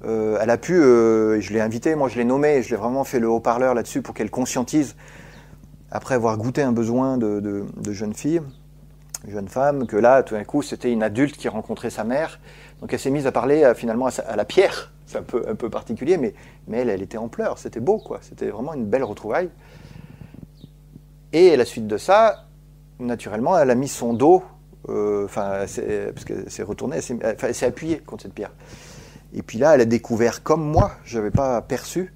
elle a pu, je l'ai invitée, moi je l'ai nommée, je l'ai vraiment fait le haut-parleur là-dessus pour qu'elle conscientise, après avoir goûté un besoin de jeune fille, jeune femme, que là, tout d'un coup, c'était une adulte qui rencontrait sa mère. Donc elle s'est mise à parler finalement à la pierre. C'est un peu particulier, mais elle était en pleurs. C'était beau, quoi. C'était vraiment une belle retrouvaille. Et à la suite de ça, naturellement, elle a mis son dos, parce qu'elle s'est retournée, elle s'est appuyée contre cette pierre. Et puis là, elle a découvert, comme moi, je n'avais pas perçu,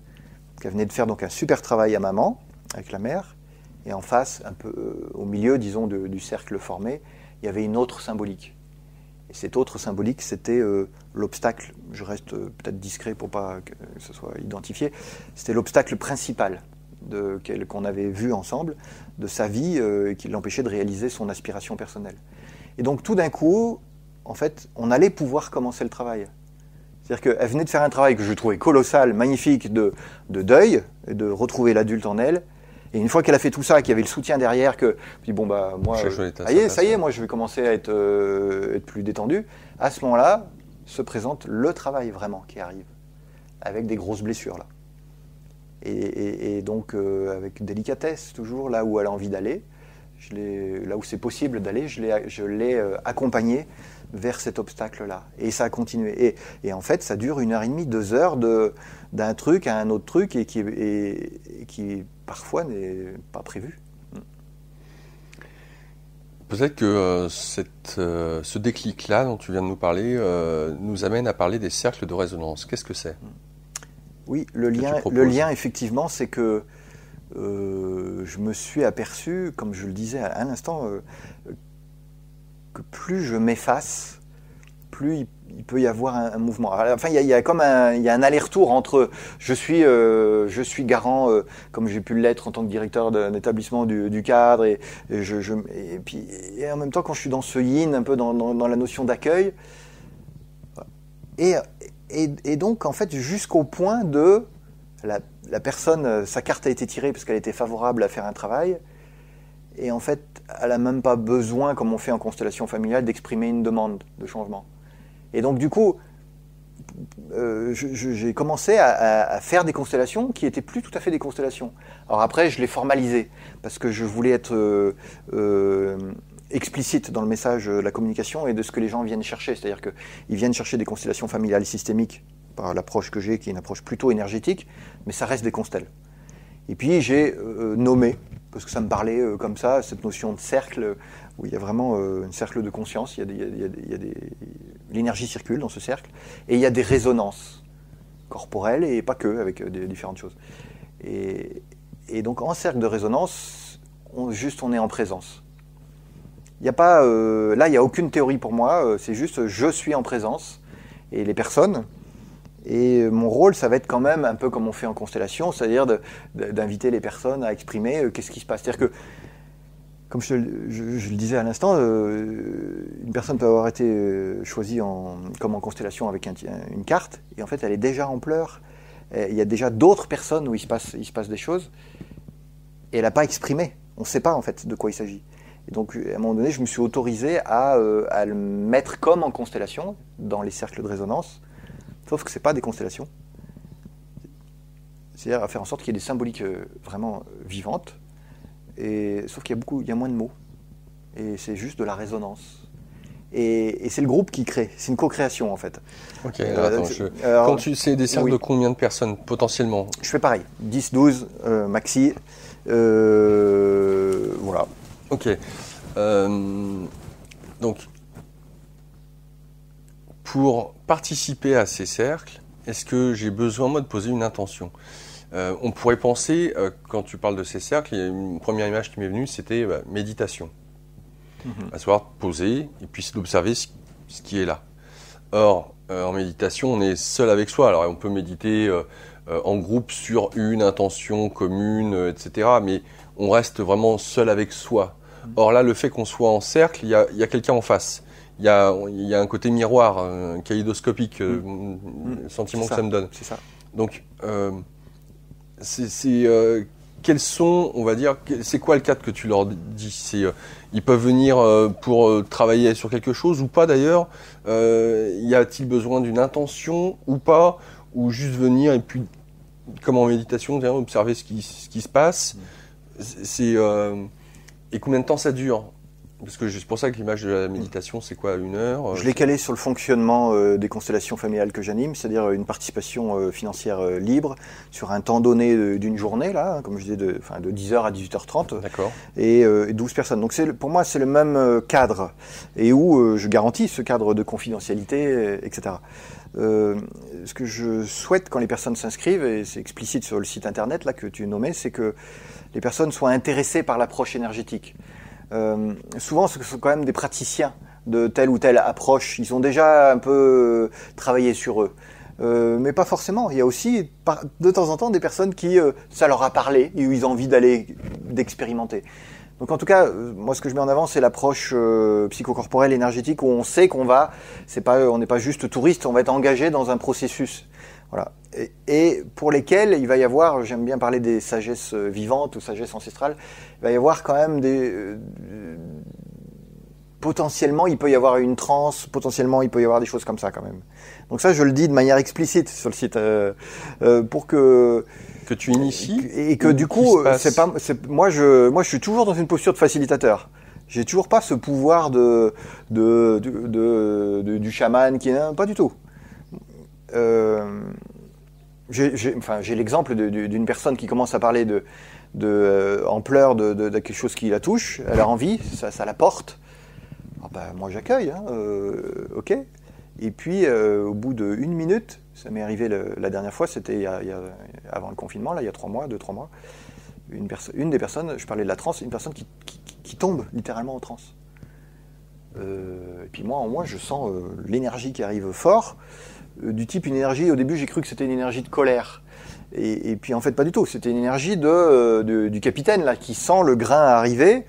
qu'elle venait de faire donc un super travail à maman, avec la mère, et en face, un peu au milieu, disons, du cercle formé, il y avait une autre symbolique. Et cette autre symbolique, c'était l'obstacle, je reste peut-être discret pour pas que ce soit identifié, c'était l'obstacle principal qu'on avait vu ensemble, de sa vie, qui l'empêchait de réaliser son aspiration personnelle. Et donc tout d'un coup, en fait, on allait pouvoir commencer le travail. C'est-à-dire qu'elle venait de faire un travail que je trouvais colossal, magnifique, de deuil, et de retrouver l'adulte en elle. Et une fois qu'elle a fait tout ça, qu'il y avait le soutien derrière, que je dis bon bah moi, ça y est, moi je vais commencer à être plus détendu. À ce moment-là, se présente le travail vraiment qui arrive, avec des grosses blessures là. Et donc avec délicatesse toujours là où elle a envie d'aller, là où c'est possible d'aller, je l'ai accompagnée vers cet obstacle-là. Et ça a continué. Et en fait, ça dure 1h30, 2 heures d'un truc à un autre truc et qui parfois n'est pas prévu. Peut-être que ce déclic-là dont tu viens de nous parler nous amène à parler des cercles de résonance. Qu'est-ce que c'est ? Oui, le lien, effectivement, c'est que je me suis aperçu, comme je le disais à l'instant, que plus je m'efface, plus il peut y avoir un mouvement. Enfin, il y a un aller-retour entre je suis garant, comme j'ai pu l'être en tant que directeur d'un établissement du cadre, et en même temps quand je suis dans ce yin, un peu dans la notion d'accueil, et donc en fait jusqu'au point de la personne, sa carte a été tirée parce qu'elle était favorable à faire un travail, et en fait elle n'a même pas besoin, comme on fait en constellation familiale, d'exprimer une demande de changement. Et donc du coup, j'ai commencé à faire des constellations qui n'étaient plus tout à fait des constellations. Alors après, je l'ai formalisé, parce que je voulais être explicite dans le message de la communication et de ce que les gens viennent chercher. C'est-à-dire qu'ils viennent chercher des constellations familiales systémiques, par l'approche que j'ai, qui est une approche plutôt énergétique, mais ça reste des constelles. Et puis j'ai nommé, parce que ça me parlait comme ça, cette notion de cercle, où il y a vraiment un cercle de conscience, l'énergie circule dans ce cercle, et il y a des résonances corporelles, et pas que, avec des différentes choses. Et donc en cercle de résonance, on est en présence. Il n'y a pas, là, il n'y a aucune théorie pour moi, c'est juste je suis en présence, et les personnes. Et mon rôle, ça va être quand même un peu comme on fait en constellation, c'est-à-dire d'inviter les personnes à exprimer qu'est-ce qui se passe. C'est-à-dire que, comme je le disais à l'instant, une personne peut avoir été choisie comme en constellation avec une carte, et en fait elle est déjà en pleurs. Il y a déjà d'autres personnes où il se passe des choses, et elle n'a pas exprimé. On ne sait pas en fait de quoi il s'agit. Et donc, à un moment donné, je me suis autorisé à le mettre comme en constellation dans les cercles de résonance, sauf que ce n'est pas des constellations. C'est-à-dire à faire en sorte qu'il y ait des symboliques vraiment vivantes, sauf qu'il y a moins de mots. Et c'est juste de la résonance. Et c'est le groupe qui crée, c'est une co-création en fait. Ok, attends, quand tu sais des cercles de combien de personnes potentiellement? Je fais pareil, 10, 12, maxi, voilà. Ok, donc pour participer à ces cercles, est-ce que j'ai besoin moi de poser une intention? On pourrait penser, quand tu parles de ces cercles, il y a une première image qui m'est venue, c'était méditation. Asseoir, poser, et puis d'observer ce qui est là. Or, en méditation, on est seul avec soi. Alors, on peut méditer en groupe sur une intention commune, etc. Mais on reste vraiment seul avec soi. Or là, le fait qu'on soit en cercle, il y a quelqu'un en face. Il y a un côté miroir, kaléidoscopique, le sentiment que ça me donne. C'est ça. Donc, quels sont, on va dire, c'est quoi le cadre que tu leur dis? Ils peuvent venir pour travailler sur quelque chose ou pas d'ailleurs? Y a-t-il besoin d'une intention ou pas? Ou juste venir et puis, comme en méditation, observer ce qui se passe? Et combien de temps ça dure? Parce que c'est pour ça que l'image de la méditation, c'est quoi, 1 heure? Je l'ai calé sur le fonctionnement des constellations familiales que j'anime, c'est-à-dire une participation financière libre sur un temps donné d'une journée, là, comme je disais, de 10h à 18h30. D'accord. Et 12 personnes. Donc pour moi, c'est le même cadre, et où je garantis ce cadre de confidentialité, etc. Ce que je souhaite quand les personnes s'inscrivent, et c'est explicite sur le site internet là, que tu nommais, c'est que les personnes soient intéressées par l'approche énergétique. Souvent, ce sont quand même des praticiens de telle ou telle approche. Ils ont déjà un peu travaillé sur eux. Mais pas forcément. Il y a aussi, de temps en temps, des personnes qui, ça leur a parlé, et où ils ont envie d'expérimenter. Donc en tout cas, moi ce que je mets en avant, c'est l'approche psychocorporelle énergétique où on sait qu'on on n'est pas juste touriste, on va être engagé dans un processus. Voilà. Et pour lesquels il va y avoir, j'aime bien parler des sagesses vivantes ou sagesses ancestrales, il va y avoir quand même potentiellement, il peut y avoir une transe, potentiellement, il peut y avoir des choses comme ça quand même. Donc ça, je le dis de manière explicite sur le site, pour que tu inities et que du coup, moi, je suis toujours dans une posture de facilitateur. J'ai toujours pas ce pouvoir du chaman qui est pas du tout. J'ai l'exemple d'une personne qui commence à parler en pleurs de quelque chose qui la touche, elle a envie, ça la porte. Ah ben, moi j'accueille, ok. Et puis au bout d'1 minute, ça m'est arrivé la dernière fois, c'était avant le confinement, là, il y a 2-3 mois, une des personnes, je parlais de la transe, une personne qui tombe littéralement en transe. Et puis moi, en moi, je sens l'énergie qui arrive fort, du type une énergie, au début j'ai cru que c'était une énergie de colère. Et puis en fait pas du tout, c'était une énergie du capitaine là, qui sent le grain arriver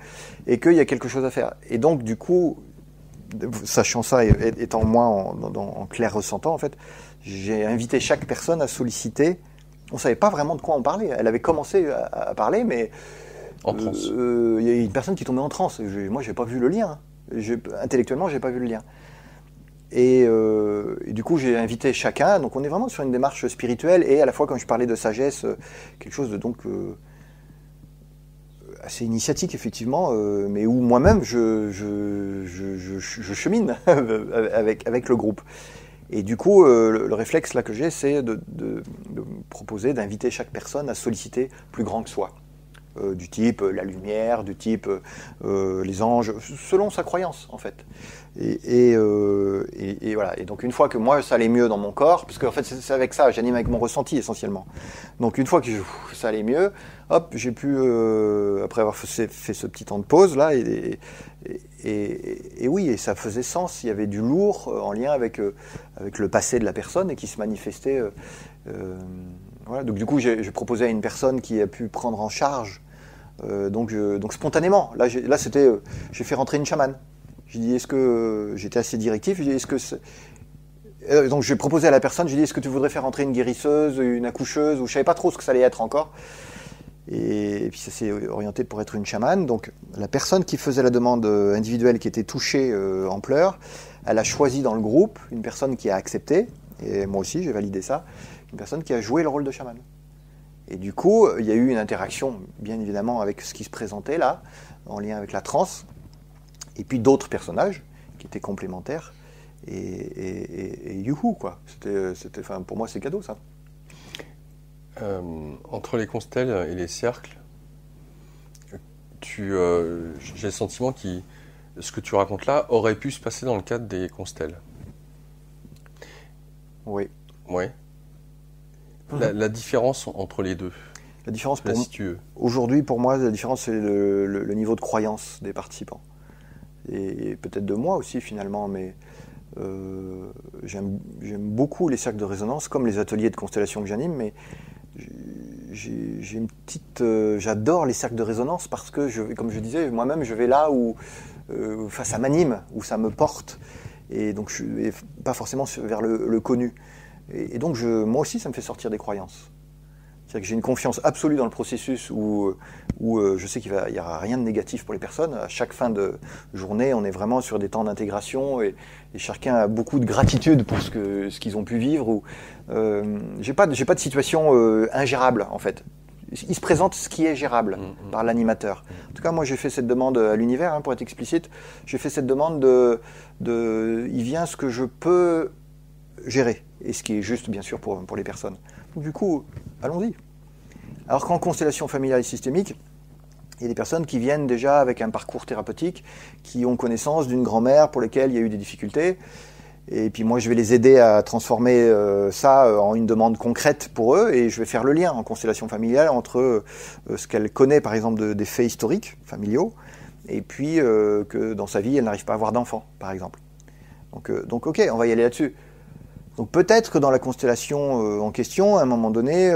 et qu'il y a quelque chose à faire. Et donc du coup, sachant ça, étant moi en clair ressentant, en fait, j'ai invité chaque personne à solliciter. On ne savait pas vraiment de quoi on parlait. Elle avait commencé à parler, mais en transe. Il y a une personne qui tombait en transe. Moi, j'ai pas vu le lien. Intellectuellement, j'ai pas vu le lien. Et du coup, j'ai invité chacun. Donc, on est vraiment sur une démarche spirituelle et à la fois, quand je parlais de sagesse, quelque chose de assez initiatique, effectivement, mais où moi-même, je chemine avec le groupe. Et du coup, le réflexe là que j'ai, c'est de proposer, d'inviter chaque personne à solliciter plus grand que soi. Du type la lumière, du type les anges, selon sa croyance en fait. Et voilà. Et donc une fois que moi ça allait mieux dans mon corps, parce qu'en fait c'est avec ça, j'anime avec mon ressenti essentiellement. Donc une fois que ça allait mieux, hop, j'ai pu, après avoir fait ce petit temps de pause là, et oui, et ça faisait sens. Il y avait du lourd en lien avec le passé de la personne et qui se manifestait. Voilà. Donc du coup j'ai proposé à une personne qui a pu prendre en charge. Donc spontanément, là c'était, j'ai fait rentrer une chamane. J'ai dit, est-ce que j'étais assez directif? J'ai dit, est-ce que donc j'ai proposé à la personne, j'ai dit, est-ce que tu voudrais faire rentrer une guérisseuse, une accoucheuse, ou je savais pas trop ce que ça allait être encore. Et puis ça s'est orienté pour être une chamane. Donc la personne qui faisait la demande individuelle, qui était touchée en pleurs, elle a choisi dans le groupe une personne qui a accepté, et moi aussi j'ai validé ça, une personne qui a joué le rôle de chamane. Et du coup, il y a eu une interaction, bien évidemment, avec ce qui se présentait là, en lien avec la transe, et puis d'autres personnages qui étaient complémentaires. Et youhou, quoi. Pour moi, c'est cadeau, ça. Entre les constelles et les cercles, j'ai le sentiment que ce que tu racontes là aurait pu se passer dans le cadre des constelles. Oui. Oui. La différence entre les deux. La différence aujourd'hui, pour moi, la différence, c'est le niveau de croyance des participants. Et peut-être de moi aussi, finalement, mais j'aime beaucoup les cercles de résonance, comme les ateliers de constellation que j'anime, mais j'ai une petite... j'adore les cercles de résonance parce que, comme je disais, moi-même, je vais là où ça m'anime, où ça me porte. Et donc, je ne vais pas forcément vers le connu. Et donc, moi aussi, ça me fait sortir des croyances. C'est-à-dire que j'ai une confiance absolue dans le processus où je sais qu'il n'y aura rien de négatif pour les personnes. À chaque fin de journée, on est vraiment sur des temps d'intégration et chacun a beaucoup de gratitude pour ce qu'ils ont pu vivre. J'ai pas de situation ingérable, en fait. Il se présente ce qui est gérable par l'animateur. En tout cas, moi, j'ai fait cette demande à l'univers, pour être explicite. J'ai fait cette demande il vient ce que je peux gérer, et ce qui est juste, bien sûr, pour les personnes. Donc, du coup, allons-y. Alors qu'en constellation familiale et systémique, il y a des personnes qui viennent déjà avec un parcours thérapeutique, qui ont connaissance d'une grand-mère pour laquelle il y a eu des difficultés. Et puis moi, je vais les aider à transformer ça en une demande concrète pour eux, et je vais faire le lien en constellation familiale entre ce qu'elle connaît, par exemple, des faits historiques, familiaux, et puis que dans sa vie, elle n'arrive pas à avoir d'enfant, par exemple. Donc ok, on va y aller là-dessus. Donc peut-être que dans la constellation en question, à un moment donné,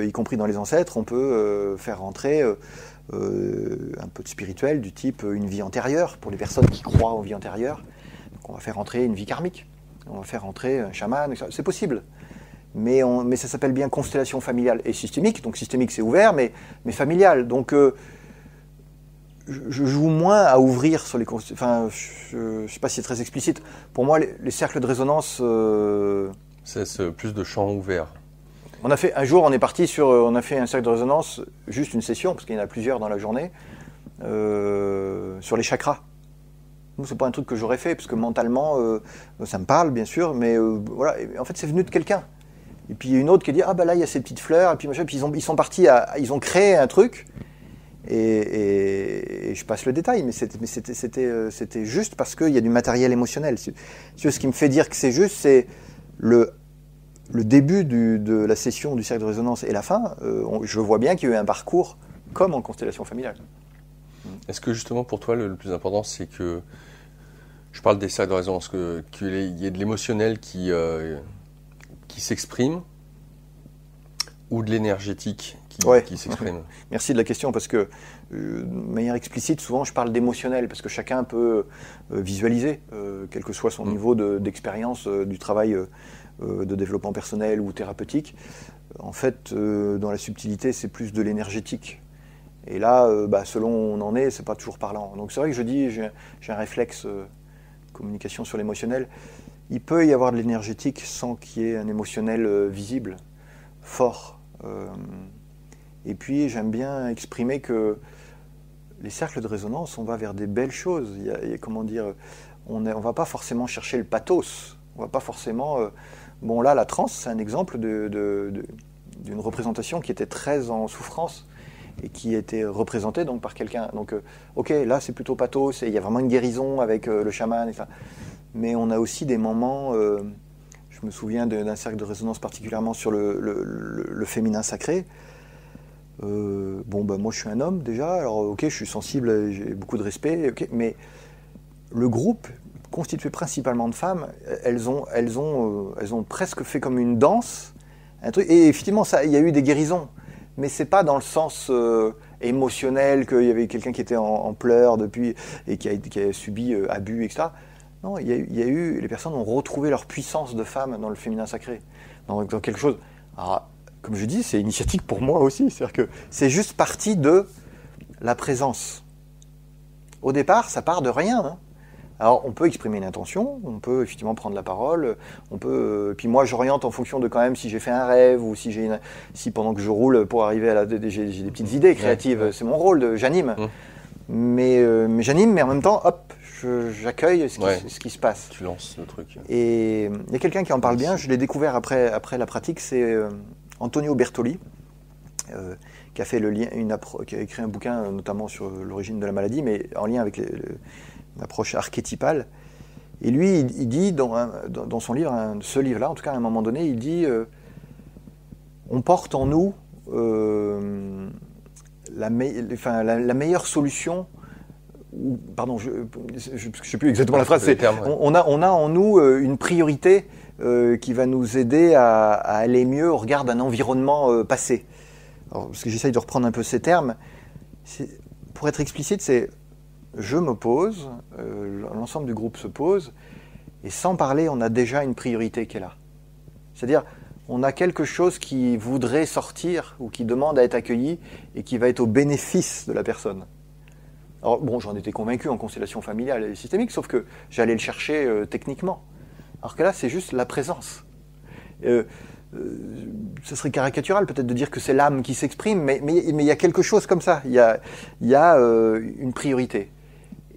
y compris dans les ancêtres, on peut faire rentrer un peu de spirituel, du type une vie antérieure, pour les personnes qui croient aux vies antérieures. Donc on va faire rentrer une vie karmique, on va faire rentrer un chaman, c'est possible. Mais ça s'appelle bien constellation familiale et systémique. Donc systémique, c'est ouvert, mais familial. Donc je joue moins à ouvrir sur les... Enfin, je ne sais pas si c'est très explicite. Pour moi, les cercles de résonance... C'est plus de champs ouverts. Un jour, on a fait un cercle de résonance, juste une session, parce qu'il y en a plusieurs dans la journée, sur les chakras. Ce n'est pas un truc que j'aurais fait, parce que mentalement, ça me parle, bien sûr, mais voilà. Et en fait, c'est venu de quelqu'un. Et puis, il y a une autre qui dit, là, il y a ces petites fleurs, et puis, machin, puis ils sont partis, ils ont créé un truc. Et je passe le détail, mais c'était juste parce qu'il y a du matériel émotionnel. Ce qui me fait dire que c'est juste, c'est le début de la session du cercle de résonance et la fin. Je vois bien qu'il y a eu un parcours comme en constellation familiale. Est-ce que justement pour toi, le plus important, c'est que, je parle des cercles de résonance, qu'il y ait de l'émotionnel qui s'exprime, ou de l'énergétique qui s'exprime? Merci de la question, parce que de manière explicite, souvent je parle d'émotionnel, parce que chacun peut visualiser, quel que soit son niveau d'expérience du travail de développement personnel ou thérapeutique. En fait, dans la subtilité, c'est plus de l'énergétique. Et là, selon où on en est, c'est pas toujours parlant. Donc c'est vrai que je dis, j'ai un réflexe communication sur l'émotionnel. Il peut y avoir de l'énergétique sans qu'il y ait un émotionnel visible, fort. Et puis j'aime bien exprimer que les cercles de résonance, on va vers des belles choses. Il y a, comment dire, on va pas forcément chercher le pathos. On va pas forcément... Bon là, la transe, c'est un exemple d'une représentation qui était très en souffrance et qui était représentée donc par quelqu'un. Donc ok, là c'est plutôt pathos, et il y a vraiment une guérison avec le chaman et ça. Mais on a aussi des moments... je me souviens d'un cercle de résonance particulièrement sur le féminin sacré. Moi je suis un homme déjà, alors ok, je suis sensible, j'ai beaucoup de respect, okay, mais le groupe, constitué principalement de femmes, elles ont presque fait comme une danse, un truc, et effectivement il y a eu des guérisons, mais c'est pas dans le sens émotionnel, qu'il y avait quelqu'un qui était en pleurs depuis et qui a subi abus, etc. Non, il y a eu, les personnes ont retrouvé leur puissance de femme dans le féminin sacré, dans quelque chose. Alors, comme je dis, c'est initiatique pour moi aussi. C'est-à-dire que c'est juste parti de la présence. Au départ, ça part de rien. Hein. Alors, on peut exprimer une intention, on peut effectivement prendre la parole, on peut. Puis moi, j'oriente en fonction de quand même si j'ai fait un rêve ou si si pendant que je roule pour arriver à j'ai des petites idées créatives. Ouais. C'est mon rôle, j'anime. Mais j'anime, mais en même temps, hop, j'accueille ce qui se passe. Tu lances le truc. Et il y a quelqu'un qui en parle bien. Je l'ai découvert après la pratique. C'est Antonio Bertoli. Qui a fait qui a écrit un bouquin notamment sur l'origine de la maladie, mais en lien avec l'approche archétypale. Et lui, il dit dans son livre, ce livre-là, en tout cas à un moment donné, il dit on porte en nous la meilleure solution. Pardon, je ne sais plus exactement la phrase. On a en nous une priorité qui va nous aider à aller mieux au regard d'un environnement passé. Alors, parce que j'essaye de reprendre un peu ces termes, pour être explicite, c'est je me pose, l'ensemble du groupe se pose, et sans parler, on a déjà une priorité qui est là. C'est-à-dire, on a quelque chose qui voudrait sortir ou qui demande à être accueilli et qui va être au bénéfice de la personne. Alors bon, j'en étais convaincu en constellation familiale et systémique, sauf que j'allais le chercher techniquement. Alors que là, c'est juste la présence. Ce serait caricatural peut-être de dire que c'est l'âme qui s'exprime, mais il y a quelque chose comme ça, il y a une priorité.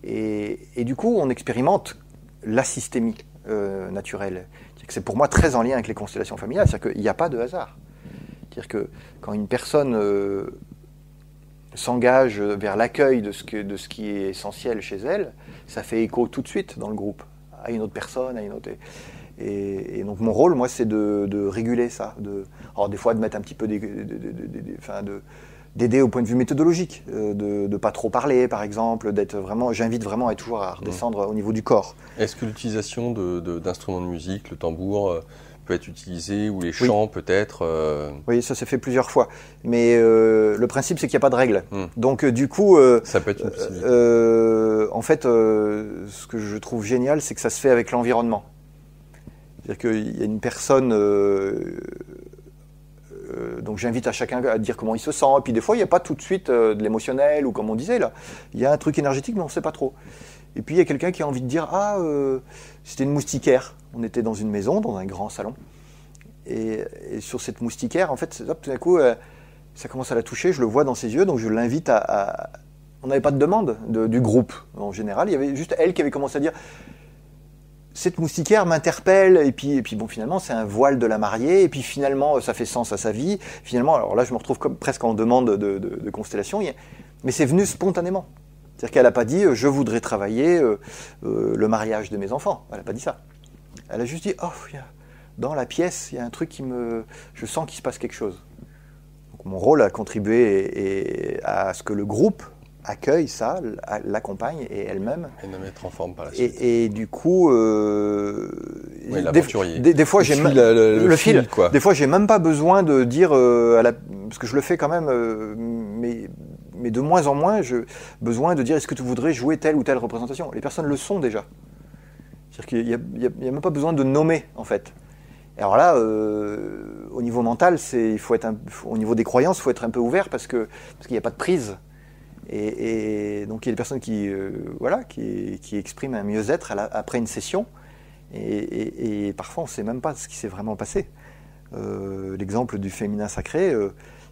Et du coup, on expérimente la systémie naturelle. C'est pour moi très en lien avec les constellations familiales, c'est-à-dire qu'il n'y a pas de hasard. C'est-à-dire que quand une personne s'engage vers l'accueil de ce qui est essentiel chez elle, ça fait écho tout de suite dans le groupe, à une autre personne, à une autre... Et donc mon rôle, moi, c'est de réguler ça. Alors des fois, de mettre un petit peu d'aider au point de vue méthodologique, de ne pas trop parler, par exemple, j'invite vraiment à toujours à redescendre au niveau du corps. Est-ce que l'utilisation d'instruments de musique, le tambour, peut être utilisé, ou les chants peut-être Oui, ça s'est fait plusieurs fois. Mais le principe, c'est qu'il n'y a pas de règle. Donc du coup... ça peut être une possibilité. En fait, ce que je trouve génial, c'est que ça se fait avec l'environnement. C'est-à-dire qu'il y a une personne, donc j'invite à chacun à dire comment il se sent, et puis des fois il n'y a pas tout de suite de l'émotionnel, ou comme on disait là, il y a un truc énergétique mais on ne sait pas trop. Et puis il y a quelqu'un qui a envie de dire, c'était une moustiquaire, on était dans une maison, dans un grand salon, et sur cette moustiquaire, en fait, hop, tout d'un coup, ça commence à la toucher, je le vois dans ses yeux, donc je l'invite on n'avait pas de demande du groupe en général, il y avait juste elle qui avait commencé à dire... Cette moustiquaire m'interpelle, et puis bon, finalement, c'est un voile de la mariée, et puis finalement, ça fait sens à sa vie. Finalement, alors là, je me retrouve presque en demande de constellation, mais c'est venu spontanément. C'est-à-dire qu'elle n'a pas dit « je voudrais travailler le mariage de mes enfants ». Elle n'a pas dit ça. Elle a juste dit « oh, dans la pièce, il y a un truc je sens qu'il se passe quelque chose ». Donc mon rôle a contribué à ce que le groupe accueille ça, l'accompagne et elle-même. Et de mettre en forme par la suite. Et du coup, des fois j'ai le fil, quoi. Des fois j'ai même pas besoin de dire parce que je le fais quand même, mais de moins en moins, j'ai besoin de dire est-ce que tu voudrais jouer telle ou telle représentation. Les personnes le sont déjà. C'est-à-dire qu'il y a même pas besoin de nommer en fait. Alors là, au niveau mental, au niveau des croyances, il faut être un peu ouvert parce qu'il n'y a pas de prise. Et donc il y a des personnes qui expriment un mieux-être après une session, et parfois on ne sait même pas ce qui s'est vraiment passé. L'exemple du féminin sacré,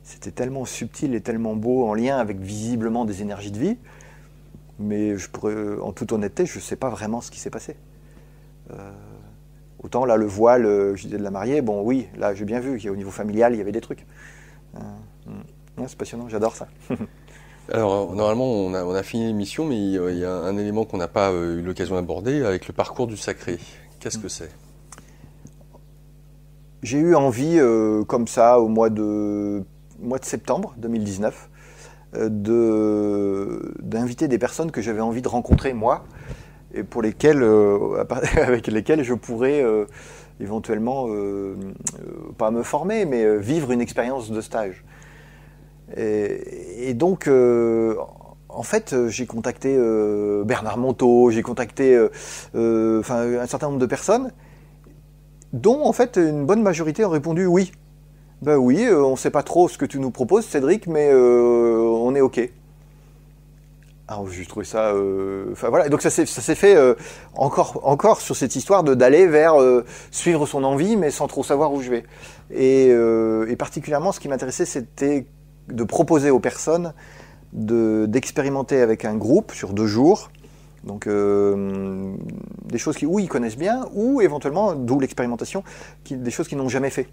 c'était tellement subtil et tellement beau, en lien avec visiblement des énergies de vie, mais en toute honnêteté, je ne sais pas vraiment ce qui s'est passé. Autant là, le voile, je disais de la mariée, bon oui, là j'ai bien vu qu'au niveau familial, il y avait des trucs. C'est passionnant, j'adore ça. Alors, normalement, on a fini l'émission, mais il y a un élément qu'on n'a pas eu l'occasion d'aborder, avec le parcours du sacré. Qu'est-ce que c'est ? J'ai eu envie, comme ça, au mois de septembre 2019, d'inviter des personnes que j'avais envie de rencontrer, moi, et pour lesquelles, avec lesquelles je pourrais éventuellement, pas me former, mais vivre une expérience de stage. Et donc, en fait, j'ai contacté Bernard Monteau, j'ai contacté un certain nombre de personnes, dont en fait une bonne majorité ont répondu oui. Ben oui, on ne sait pas trop ce que tu nous proposes, Cédric, mais on est OK. Alors, j'ai trouvé ça... Enfin voilà, donc ça s'est fait encore sur cette histoire d'aller vers suivre son envie, mais sans trop savoir où je vais. Et particulièrement, ce qui m'intéressait, c'était de proposer aux personnes d'expérimenter avec un groupe sur 2 jours. Donc des choses où ils connaissent bien, ou éventuellement, d'où l'expérimentation, des choses qu'ils n'ont jamais fait.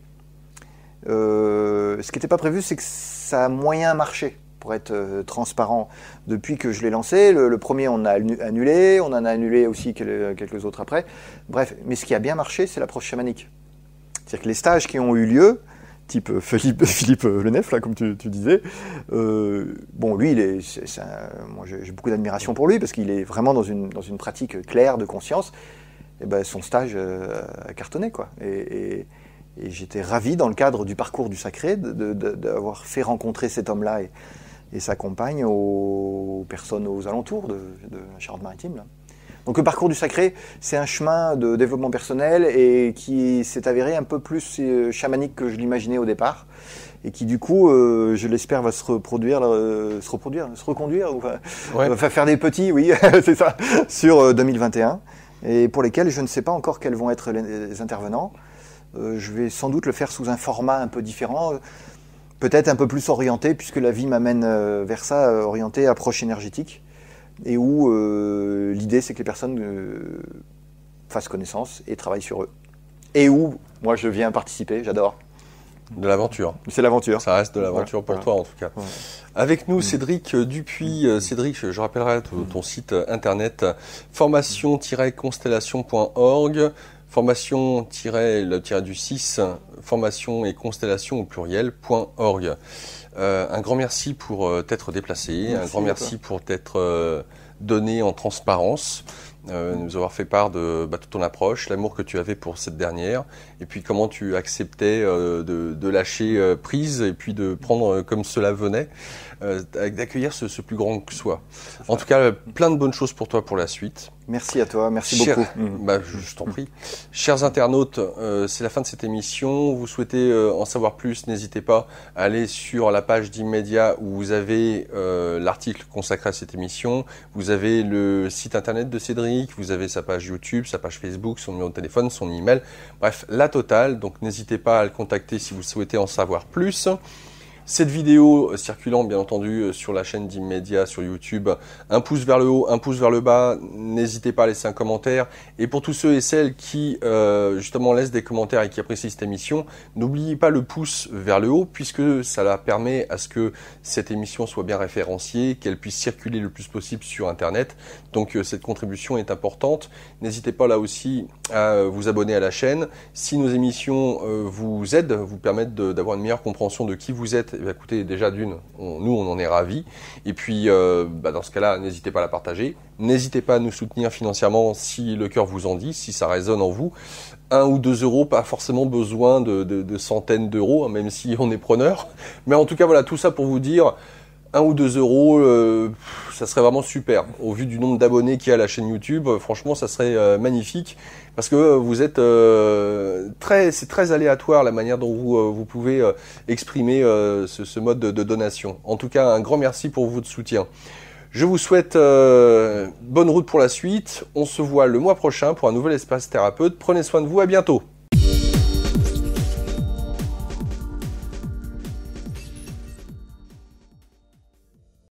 Ce qui n'était pas prévu, c'est que ça a moyen marché. Pour être transparent, depuis que je l'ai lancé, le premier on a annulé, on en a annulé aussi quelques autres après. Bref, mais ce qui a bien marché, c'est l'approche chamanique. C'est-à-dire que les stages qui ont eu lieu, type Philippe Lenef, là, comme tu disais, bon, lui, moi j'ai beaucoup d'admiration pour lui, parce qu'il est vraiment dans une pratique claire de conscience. Et ben, son stage a cartonné, quoi. Et j'étais ravi, dans le cadre du parcours du sacré, d'avoir fait rencontrer cet homme-là et sa compagne aux personnes aux alentours de la Charente-Maritime. Donc le parcours du sacré, c'est un chemin de développement personnel et qui s'est avéré un peu plus chamanique que je l'imaginais au départ, et qui du coup, je l'espère, va se reconduire, va faire des petits, oui, c'est ça, sur 2021, et pour lesquels je ne sais pas encore quels vont être les intervenants. Je vais sans doute le faire sous un format un peu différent, peut-être un peu plus orienté, puisque la vie m'amène vers ça, orienté approche énergétique, et où l'idée c'est que les personnes fassent connaissance et travaillent sur eux. Et où moi je viens participer, j'adore. De l'aventure. C'est l'aventure. Ça reste de l'aventure pour toi en tout cas. Ouais. Avec nous Cédric Dupuis. Cédric, je rappellerai ton site internet formation-constellation.org. Formation-du-6, formation et constellation au pluriel.org. Un grand merci pour t'être déplacé, un grand merci pour t'être donné en transparence, nous avoir fait part de toute ton approche, l'amour que tu avais pour cette dernière, et puis comment tu acceptais de lâcher prise et puis de prendre comme cela venait, d'accueillir ce plus grand que soi. En tout cas, plein de bonnes choses pour toi pour la suite. Merci à toi, merci beaucoup. Je t'en prie. Chers internautes, c'est la fin de cette émission. Vous souhaitez en savoir plus, n'hésitez pas à aller sur la page d'Immédiat où vous avez l'article consacré à cette émission. Vous avez le site internet de Cédric, vous avez sa page YouTube, sa page Facebook, son numéro de téléphone, son email. Bref, la totale. Donc n'hésitez pas à le contacter si vous souhaitez en savoir plus. Cette vidéo circulant bien entendu sur la chaîne d'Immédiat sur YouTube, un pouce vers le haut, un pouce vers le bas, n'hésitez pas à laisser un commentaire. Et pour tous ceux et celles qui justement laissent des commentaires et qui apprécient cette émission, n'oubliez pas le pouce vers le haut puisque ça permet à ce que cette émission soit bien référenciée, qu'elle puisse circuler le plus possible sur Internet. Donc cette contribution est importante. N'hésitez pas là aussi à vous abonner à la chaîne. Si nos émissions vous aident, vous permettent d'avoir une meilleure compréhension de qui vous êtes, écoutez, déjà nous on en est ravis. Et puis dans ce cas-là, n'hésitez pas à la partager. N'hésitez pas à nous soutenir financièrement si le cœur vous en dit, si ça résonne en vous. 1 ou 2 euros, pas forcément besoin de centaines d'euros, hein, même si on est preneur. Mais en tout cas, voilà, tout ça pour vous dire, 1 ou 2 euros, ça serait vraiment super. Au vu du nombre d'abonnés qu'il y a à la chaîne YouTube, franchement, ça serait magnifique. Parce que vous êtes c'est très aléatoire la manière dont vous pouvez exprimer ce mode de donation. En tout cas, un grand merci pour votre soutien. Je vous souhaite bonne route pour la suite. On se voit le mois prochain pour un nouvel espace thérapeute. Prenez soin de vous, à bientôt.